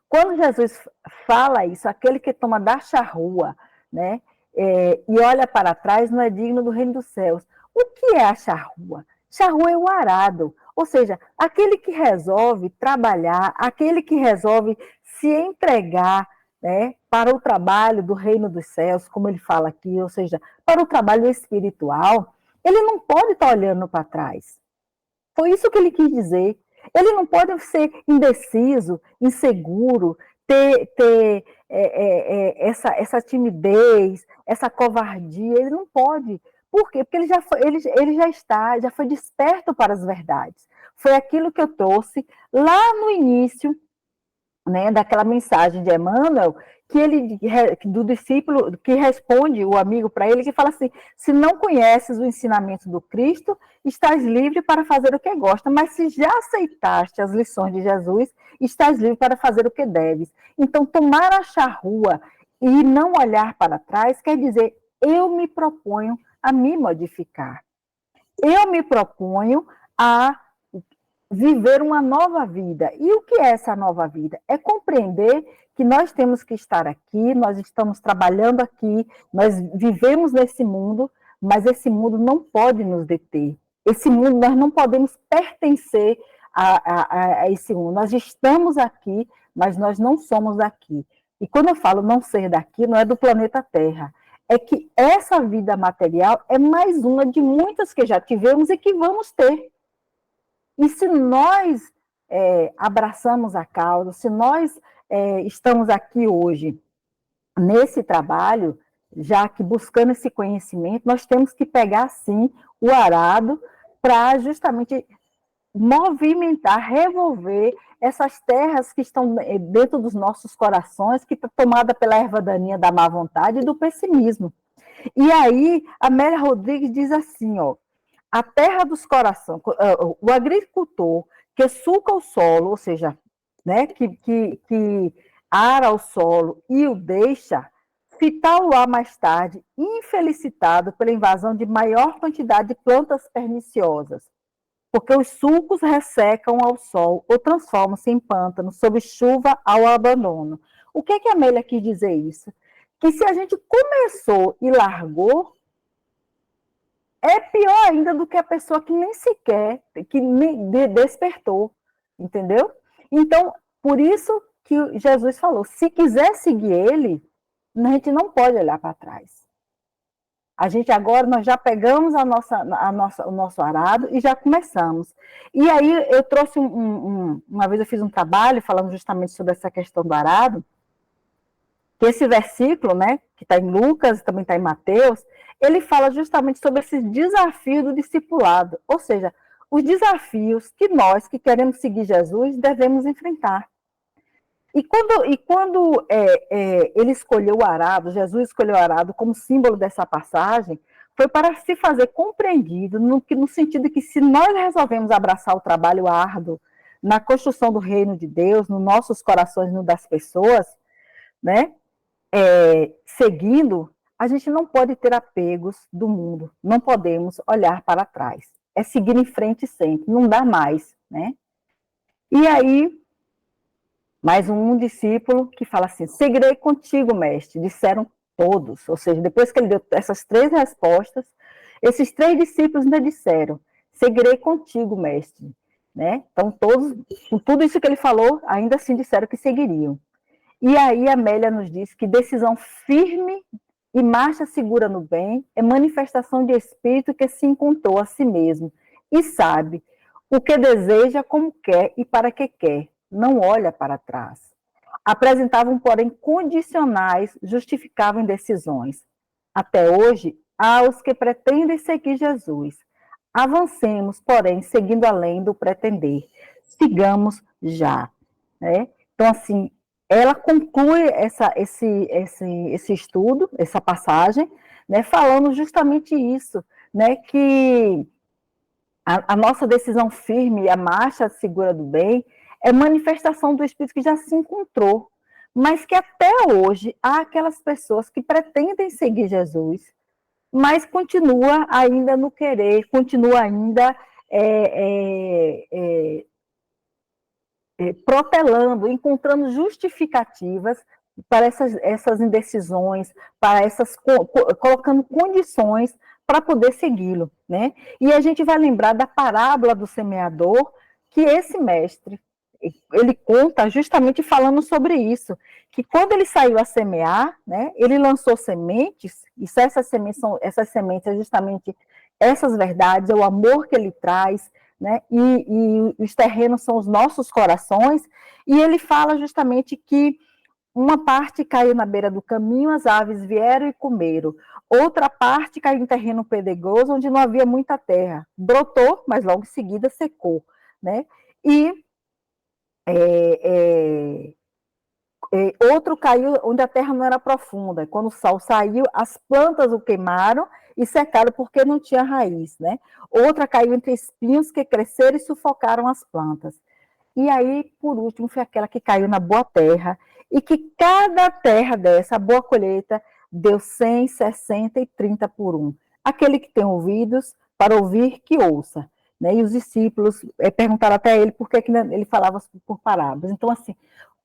Speaker 3: quando Jesus fala isso, aquele que toma da charrua, né, e olha para trás, não é digno do reino dos céus. O que é a charrua? Charrua é o arado, ou seja, aquele que resolve trabalhar, aquele que resolve se entregar, né, para o trabalho do reino dos céus, como ele fala aqui, ou seja, para o trabalho espiritual, ele não pode estar olhando para trás. Foi isso que ele quis dizer. Ele não pode ser indeciso, inseguro, ter essa timidez, essa covardia. Ele não pode. Por quê? Porque ele já foi desperto para as verdades. Foi aquilo que eu trouxe lá no início, né, daquela mensagem de Emmanuel, do discípulo que responde o amigo para ele, que fala assim, se não conheces o ensinamento do Cristo, estás livre para fazer o que gosta, mas se já aceitaste as lições de Jesus, estás livre para fazer o que deves. Então, tomar a charrua e não olhar para trás quer dizer, eu me proponho a me modificar. Eu me proponho a viver uma nova vida. E o que é essa nova vida? É compreender que nós temos que estar aqui, nós estamos trabalhando aqui, nós vivemos nesse mundo, mas esse mundo não pode nos deter. Esse mundo, nós não podemos pertencer a esse mundo. Nós estamos aqui, mas nós não somos daqui. E quando eu falo não ser daqui, não é do planeta Terra. É que essa vida material é mais uma de muitas que já tivemos e que vamos ter. E se nós abraçamos a causa, se nós estamos aqui hoje nesse trabalho, já que buscando esse conhecimento, nós temos que pegar, sim, o arado para justamente movimentar, revolver essas terras que estão dentro dos nossos corações, que está tomada pela erva daninha da má vontade e do pessimismo. E aí, a Amélia Rodrigues diz assim, ó, a terra dos corações, o agricultor que suca o solo, ou seja, né, que ara o solo e o deixa, fitar-lo-á mais tarde, infelicitado pela invasão de maior quantidade de plantas perniciosas, porque os sulcos ressecam ao sol ou transformam-se em pântanos sob chuva ao abandono. O que a Amélia quis dizer isso? que se a gente começou e largou, é pior ainda do que a pessoa que nem sequer, que nem despertou, entendeu? Então, por isso que Jesus falou, se quiser seguir ele, a gente não pode olhar para trás. A gente agora, nós já pegamos o nosso arado e já começamos. E aí eu trouxe uma vez eu fiz um trabalho falando justamente sobre essa questão do arado, que esse versículo, né, que está em Lucas, também está em Mateus, ele fala justamente sobre esse desafio do discipulado, ou seja, os desafios que nós, que queremos seguir Jesus, devemos enfrentar. E quando ele escolheu o arado, Jesus escolheu o arado como símbolo dessa passagem, foi para se fazer compreendido, no sentido que se nós resolvemos abraçar o trabalho árduo na construção do reino de Deus, nos nossos corações, no das pessoas, né, seguindo, a gente não pode ter apegos do mundo, não podemos olhar para trás. É seguir em frente sempre, não dá mais, né? E aí, mais um discípulo que fala assim, seguirei contigo, mestre, disseram todos. Ou seja, depois que ele deu essas 3 respostas, esses 3 discípulos ainda disseram, seguirei contigo, mestre. Né? Então, todos, com tudo isso que ele falou, ainda assim disseram que seguiriam. E aí a Amélia nos diz que decisão firme e marcha segura no bem é manifestação de espírito que se encontrou a si mesmo e sabe o que deseja, como quer e para que quer. Não olha para trás. Apresentavam, porém, condicionais, justificavam decisões. Até hoje, há os que pretendem seguir Jesus. Avancemos, porém, seguindo além do pretender. Sigamos já. Né? Então, assim, ela conclui esse estudo, essa passagem, né, falando justamente isso, né, que a nossa decisão firme, a marcha segura do bem, é manifestação do Espírito que já se encontrou, mas que até hoje há aquelas pessoas que pretendem seguir Jesus, mas continua ainda no querer, continua ainda protelando, encontrando justificativas para essas indecisões, para colocando condições para poder segui-lo, né? E a gente vai lembrar da parábola do semeador, que esse mestre, ele conta justamente falando sobre isso, que quando ele saiu a semear, né, ele lançou sementes, e essas sementes é justamente essas verdades, é o amor que ele traz, né, e os terrenos são os nossos corações, e ele fala justamente que uma parte caiu na beira do caminho, as aves vieram e comeram. Outra parte caiu em terreno pedregoso, onde não havia muita terra. Brotou, mas logo em seguida secou. Né? E outro caiu onde a terra não era profunda. Quando o sol saiu, as plantas o queimaram e secaram porque não tinha raiz. Né? Outra caiu entre espinhos que cresceram e sufocaram as plantas. E aí, por último, foi aquela que caiu na boa terra, e que cada terra dessa, a boa colheita, deu 100, 60 e 30 por 1. Aquele que tem ouvidos para ouvir, que ouça. Né? E os discípulos perguntaram até ele por que ele falava por parábolas. Então, assim,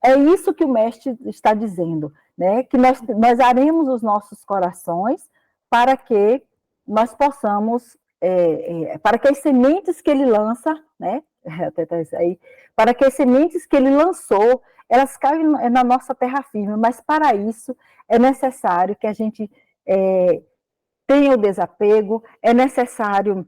Speaker 3: é isso que o mestre está dizendo, né? Que nós aremos os nossos corações para que nós possamos, para que as sementes que ele lança, né? Para que as sementes que ele lançou, elas caem na nossa terra firme, mas para isso é necessário que a gente tenha o desapego, é necessário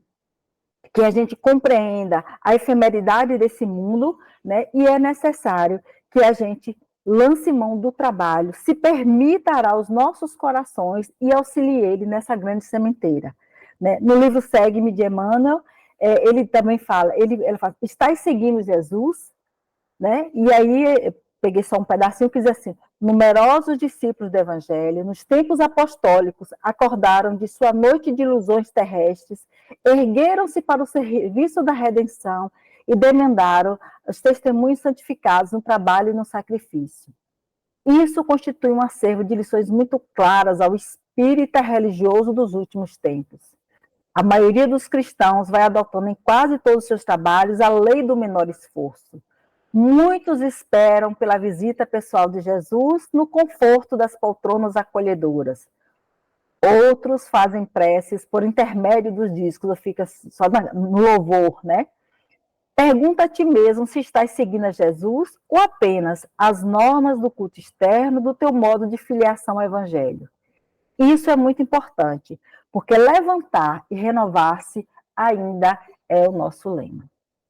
Speaker 3: que a gente compreenda a efemeridade desse mundo, né? E é necessário que a gente lance mão do trabalho, se permita arar os nossos corações e auxilie ele nessa grande sementeira. Né? No livro Segue-me, de Emmanuel, ele também fala, ele fala, estais seguindo Jesus? Né? E aí, peguei só um pedacinho que diz assim, numerosos discípulos do Evangelho, nos tempos apostólicos, acordaram de sua noite de ilusões terrestres, ergueram-se para o serviço da redenção e demandaram os testemunhos santificados no trabalho e no sacrifício. Isso constitui um acervo de lições muito claras ao espírita religioso dos últimos tempos. A maioria dos cristãos vai adotando em quase todos os seus trabalhos a lei do menor esforço. Muitos esperam pela visita pessoal de Jesus no conforto das poltronas acolhedoras. Outros fazem preces por intermédio dos discos, ou fica só no louvor, né? Pergunta a ti mesmo se estás seguindo a Jesus ou apenas as normas do culto externo do teu modo de filiação ao Evangelho. Isso é muito importante, porque levantar e renovar-se ainda é o nosso lema.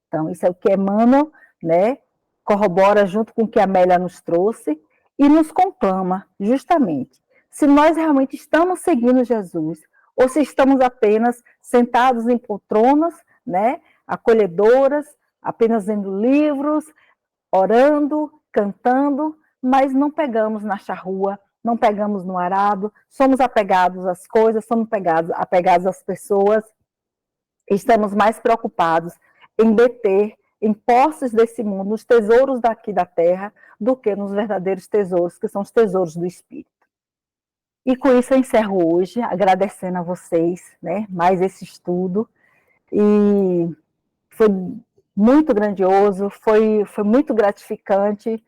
Speaker 3: Então, isso é o que Emmanuel, né, corrobora junto com o que a Amélia nos trouxe e nos conclama, justamente, se nós realmente estamos seguindo Jesus ou se estamos apenas sentados em poltronas, né, acolhedoras, apenas lendo livros, orando, cantando, mas não pegamos na charrua, não pegamos no arado, somos apegados às coisas, somos apegados às pessoas, estamos mais preocupados em deter, em posses desse mundo, nos tesouros daqui da terra, do que nos verdadeiros tesouros, que são os tesouros do Espírito. E com isso eu encerro hoje, agradecendo a vocês, né, mais esse estudo, e foi muito grandioso, foi muito gratificante,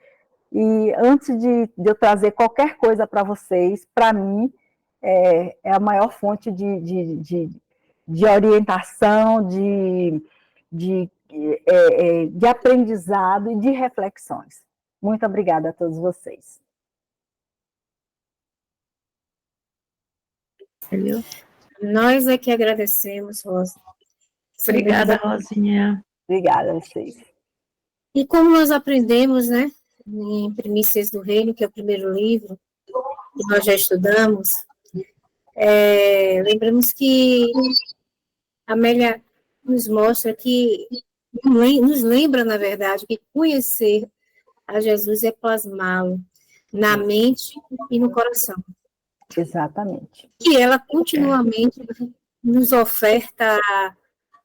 Speaker 3: e antes de eu trazer qualquer coisa para vocês, para mim, é a maior fonte de orientação, de aprendizado e de reflexões. Muito obrigada a todos vocês.
Speaker 2: Entendeu? Nós é que agradecemos, Rosa.
Speaker 4: Obrigada, Rosinha.
Speaker 3: Obrigada a vocês.
Speaker 2: E como nós aprendemos, né, em Primícias do Reino, que é o primeiro livro, que nós já estudamos, lembramos que a Amélia nos mostra que, nos lembra, na verdade, que conhecer a Jesus é plasmá-lo na mente e no coração.
Speaker 3: Exatamente.
Speaker 2: E ela continuamente nos oferta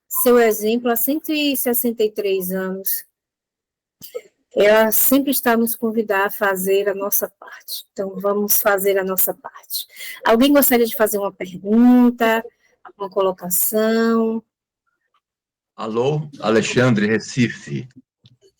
Speaker 2: seu exemplo há 163 anos. Ela sempre está nos convidando a fazer a nossa parte. Então, vamos fazer a nossa parte. Alguém gostaria de fazer uma pergunta, uma colocação?
Speaker 5: Alô, Alexandre, Recife.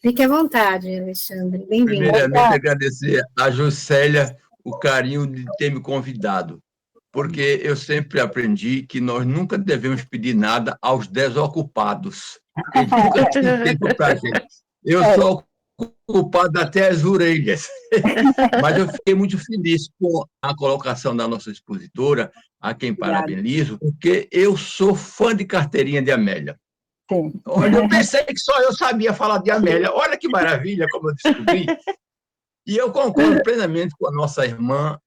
Speaker 2: Fique à vontade, Alexandre. Bem-vindo.
Speaker 5: Primeiramente, agradecer a Juscelia o carinho de ter me convidado, porque eu sempre aprendi que nós nunca devemos pedir nada aos desocupados. Eles nunca têm tempo para a gente. Eu sou ocupado até as orelhas. Mas eu fiquei muito feliz com a colocação da nossa expositora, a quem parabenizo, porque eu sou fã de carteirinha de Amélia.
Speaker 3: Sim.
Speaker 5: Eu pensei que só eu sabia falar de Amélia. Olha que maravilha, como eu descobri. E eu concordo plenamente com a nossa irmã,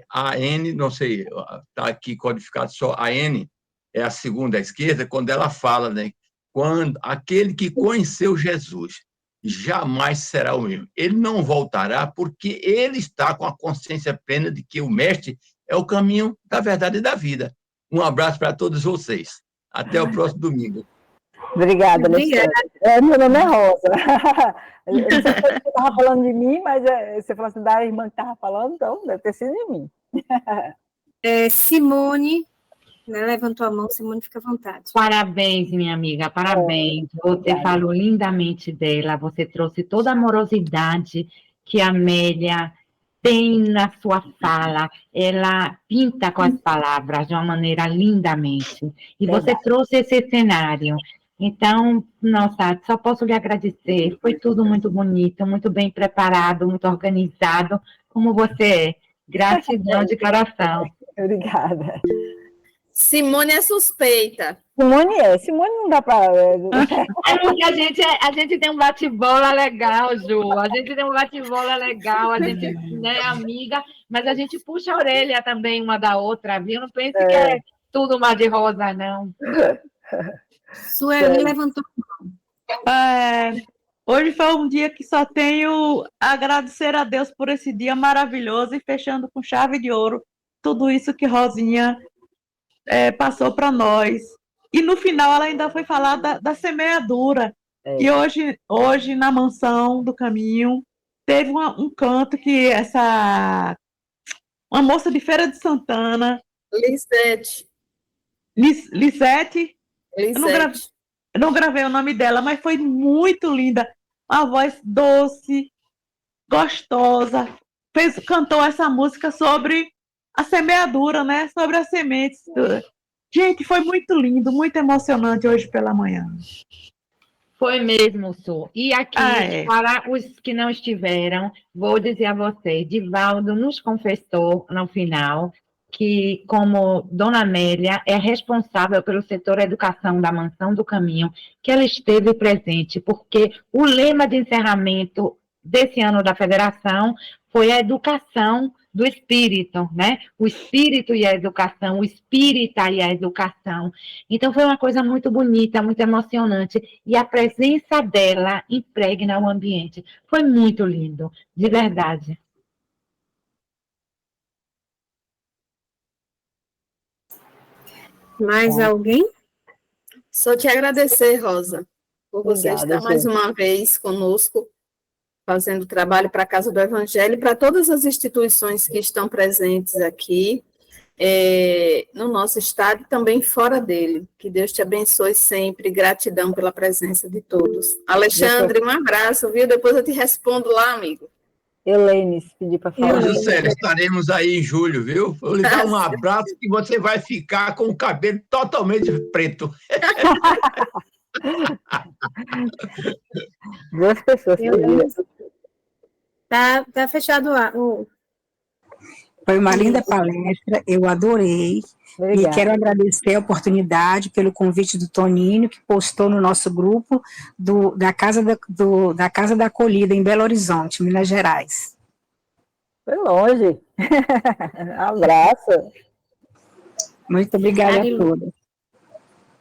Speaker 5: a N, não sei, está aqui codificado só a N, é a segunda à esquerda, quando ela fala, né, quando aquele que conheceu Jesus jamais será o mesmo. Ele não voltará porque ele está com a consciência plena de que o Mestre é o caminho da verdade e da vida. Um abraço para todos vocês. Até o próximo domingo.
Speaker 3: Obrigada, Alexandre. Meu nome é Rosa. Eu não sei se você estava falando de mim, mas você falou assim, da irmã que estava falando, então deve ter sido de mim.
Speaker 2: Simone, né, levantou a mão, Simone, fica à vontade.
Speaker 4: Parabéns, minha amiga, parabéns. Você falou lindamente dela, você trouxe toda a amorosidade que a Amélia tem na sua fala, ela pinta com as palavras de uma maneira lindamente. E você trouxe esse cenário. Então, nossa, só posso lhe agradecer. Foi tudo muito bonito, muito bem preparado, muito organizado, como você é. Gratidão de coração.
Speaker 3: Obrigada.
Speaker 6: Simone é suspeita.
Speaker 3: Simone não dá para...
Speaker 4: É porque a gente tem um bate-bola legal, Ju. A gente tem um bate-bola legal, a gente, né, é amiga, mas a gente puxa a orelha também uma da outra, viu? Não pense que é tudo mar de rosa, não.
Speaker 2: Sueli levantou a mão.
Speaker 7: Hoje foi um dia que só tenho a agradecer a Deus por esse dia maravilhoso e fechando com chave de ouro tudo isso que Rosinha passou para nós. E no final ela ainda foi falar da semeadura. E hoje na Mansão do Caminho teve um canto que uma moça de Feira de Santana, Lisete. Eu não gravei o nome dela, mas foi muito linda. uma voz doce, gostosa, cantou essa música sobre a semeadura, né? Sobre as sementes. Gente, foi muito lindo, muito emocionante hoje pela manhã.
Speaker 4: Foi mesmo, Su. E aqui, para os que não estiveram, vou dizer a vocês, Divaldo nos confessou no final que, como Dona Amélia é responsável pelo setor educação da Mansão do Caminho, que ela esteve presente, porque o lema de encerramento desse ano da federação foi a educação do espírito, né? O espírito e a educação, o espírita e a educação. Então, foi uma coisa muito bonita, muito emocionante, e a presença dela impregna o ambiente. Foi muito lindo, de verdade.
Speaker 2: Mais alguém?
Speaker 6: Só te agradecer, Rosa, por você
Speaker 3: Obrigada,
Speaker 6: estar mais
Speaker 3: gente.
Speaker 6: uma vez conosco, fazendo trabalho para a Casa do Evangelho, para todas as instituições que estão presentes aqui, no nosso estado e também fora dele. Que Deus te abençoe sempre, gratidão pela presença de todos. Alexandre, um abraço, viu? Depois eu te respondo lá, amigo.
Speaker 3: Elaine, se pedir para falar.
Speaker 5: Juscelia, estaremos aí em julho, viu? Vou lhe dar um abraço que você vai ficar com o cabelo totalmente preto.
Speaker 3: Duas pessoas.
Speaker 2: Tá fechado o...
Speaker 8: Foi uma linda palestra, eu adorei.
Speaker 3: Obrigada.
Speaker 8: E quero agradecer a oportunidade pelo convite do Toninho, que postou no nosso grupo da Casa da Acolhida, em Belo Horizonte, Minas Gerais.
Speaker 3: Foi longe. Abraço.
Speaker 8: Muito obrigada a todos.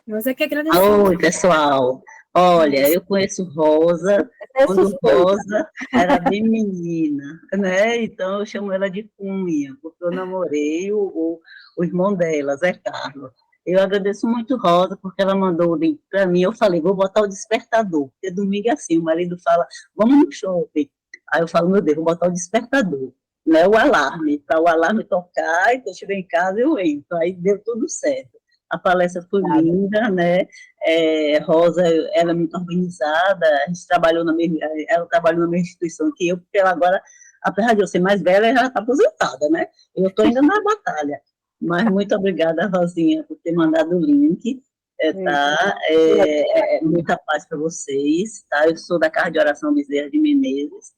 Speaker 2: Você que agradece.
Speaker 9: Oi, pessoal. Olha, eu conheço Rosa, quando Rosa era bem menina, né? Então eu chamo ela de Cunha, porque eu namorei o irmão dela, Zé Carlos. Eu agradeço muito Rosa, porque ela mandou o link para mim. Eu falei, vou botar o despertador, porque domingo é assim, o marido fala, vamos no shopping. Aí eu falo, meu Deus, vou botar o despertador, né? O alarme, para o alarme tocar, e quando eu chegar em casa eu entro. Aí deu tudo certo. A palestra foi linda, né? Rosa, ela é muito organizada, a gente trabalhou ela trabalhou na mesma instituição que eu, porque ela agora, apesar de eu ser mais velha, ela está aposentada, né? Eu estou ainda na batalha. Mas muito obrigada, Rosinha, por ter mandado o link, tá? Muita paz para vocês, tá? Eu sou da Casa de Oração Bezerra de Menezes.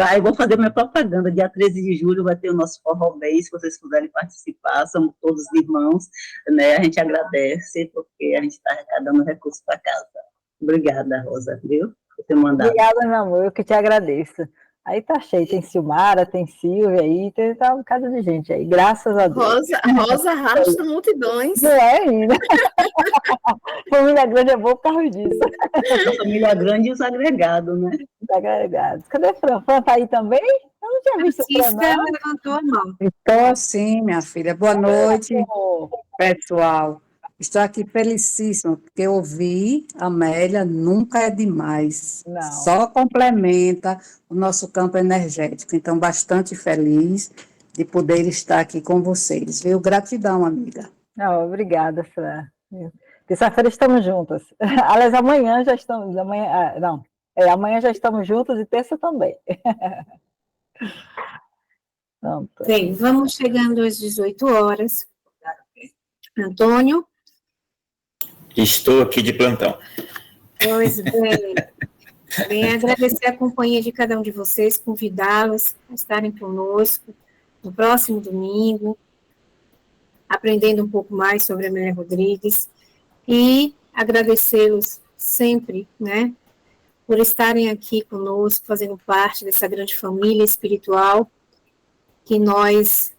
Speaker 9: Aí vou fazer minha propaganda, dia 13 de julho vai ter o nosso Forró Bem, se vocês puderem participar, somos todos irmãos, né? A gente agradece, porque a gente está arrecadando recursos para casa. Obrigada, Rosa, viu? Por ter mandado.
Speaker 3: Obrigada, meu amor, eu que te agradeço. Aí tá cheio, tem Silmara, tem Silvia aí, tá um bocado de gente aí, graças a Deus.
Speaker 6: Rosa arrasta multidões.
Speaker 3: Não é ainda. Família grande é boa por causa disso.
Speaker 9: A família grande e os agregados, né?
Speaker 3: Os agregados. Cadê a Fran? Fran tá aí também? Eu não tinha visto a Fran, não.
Speaker 2: Levantou a mão.
Speaker 8: Estou sim, minha filha. Boa noite, pessoal. Estou aqui felicíssima, porque ouvir Amélia nunca é demais.
Speaker 3: Não.
Speaker 8: Só complementa o nosso campo energético. Então, bastante feliz de poder estar aqui com vocês. Viu? Gratidão, amiga.
Speaker 3: Não, obrigada, Fran. Terça-feira estamos juntas. Aliás, amanhã já estamos. Amanhã já estamos juntas e terça também. Pronto.
Speaker 2: Bem, vamos chegando às 18 horas. Antônio?
Speaker 1: Estou aqui de plantão.
Speaker 2: Pois bem. Bem, agradecer a companhia de cada um de vocês, convidá-los a estarem conosco no próximo domingo, aprendendo um pouco mais sobre a Amélia Rodrigues, e agradecê-los sempre, né, por estarem aqui conosco, fazendo parte dessa grande família espiritual que nós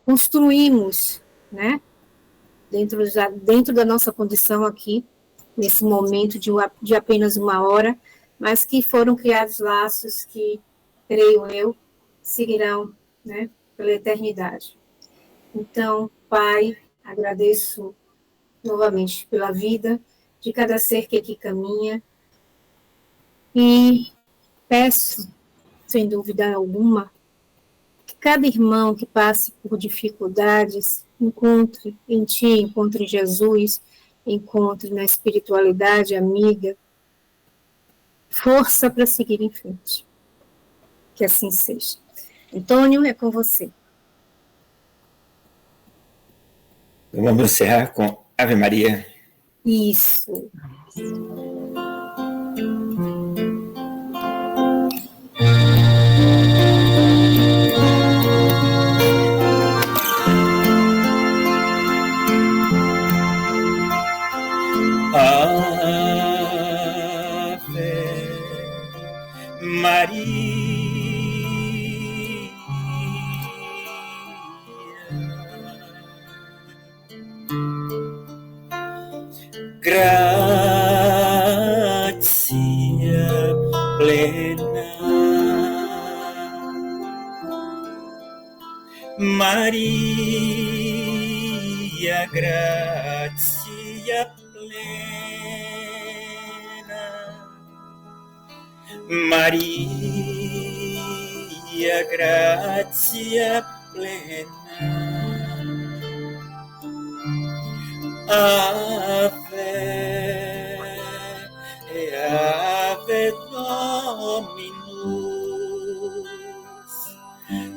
Speaker 2: construímos, né, dentro da nossa condição aqui, nesse momento de apenas uma hora, mas que foram criados laços que, creio eu, seguirão, né, pela eternidade. Então, Pai, agradeço novamente pela vida de cada ser que aqui caminha e peço, sem dúvida alguma, que cada irmão que passe por dificuldades encontre em Ti, encontre em Jesus, encontre na espiritualidade amiga força para seguir em frente. Que assim seja. Antônio, é com você.
Speaker 1: Vamos encerrar com Ave Maria.
Speaker 2: Isso.
Speaker 1: Ave Maria. Gratia plena, Maria, gratia plena, Maria, gratia plena, Ave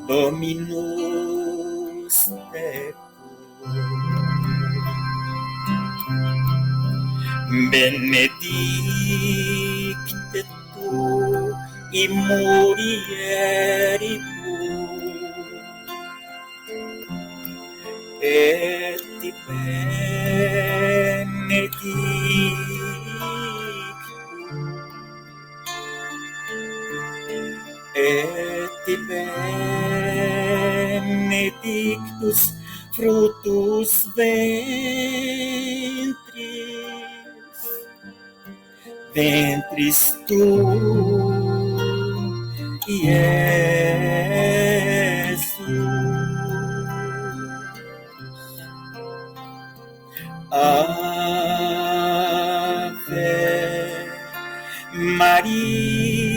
Speaker 1: Dominus tecum, benedicta tu in mulieribus, et benedictus fructus ventris tu, Iesus. Ave Maria.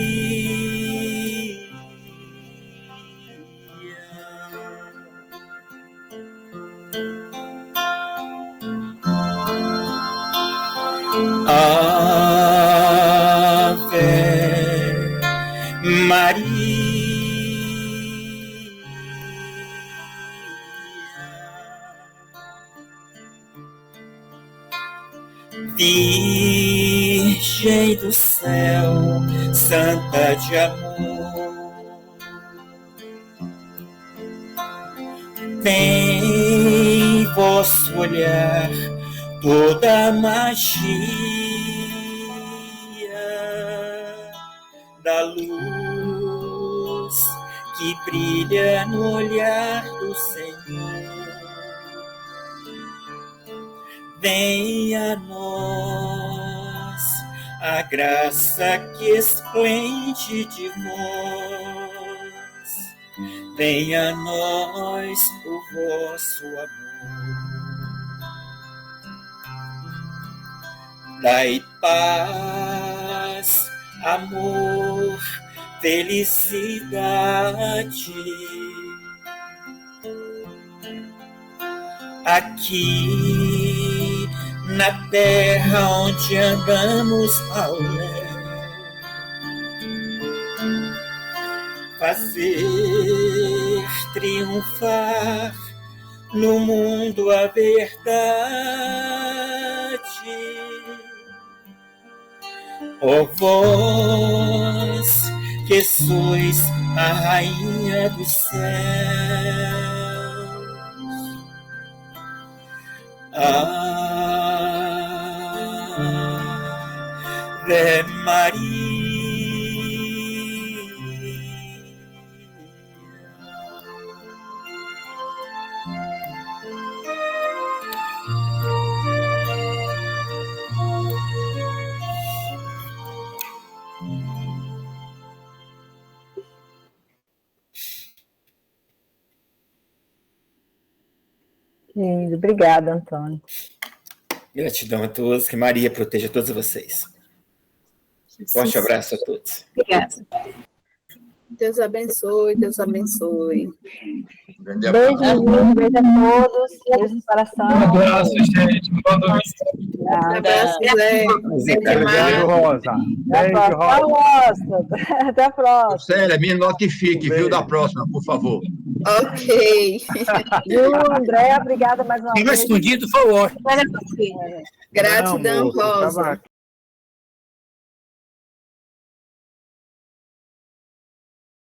Speaker 1: Ave Maria. Virgem do céu, santa de amor, tem vosso olhar toda a magia da luz que brilha no olhar do Senhor. Venha a nós a graça que esplende de vós. Venha a nós o vosso amor. Dai paz, amor, felicidade. Aqui na terra onde andamos ao léu, fazer triunfar no mundo a verdade. Ó vós que sois a rainha do céu, Ave Maria.
Speaker 3: Lindo, obrigada, Antônio.
Speaker 1: Gratidão a todos, que Maria proteja todos vocês. Forte abraço a todos.
Speaker 2: Obrigada.
Speaker 6: Deus abençoe, Deus abençoe.
Speaker 5: Grande abraço.
Speaker 3: Beijo a todos. Beijo no coração.
Speaker 10: Um abraço, gente. Boa noite.
Speaker 6: Um abraço, Zé.
Speaker 11: Beijo, Rosa. Beijo, Rosa.
Speaker 3: Até a próxima.
Speaker 5: Célia, me notifique, viu, da próxima, por favor.
Speaker 6: Ok.
Speaker 3: Ju, André, obrigada mais uma vez.
Speaker 11: Escondido foi ótimo.
Speaker 6: Gratidão,
Speaker 11: Não, moço,
Speaker 6: Rosa.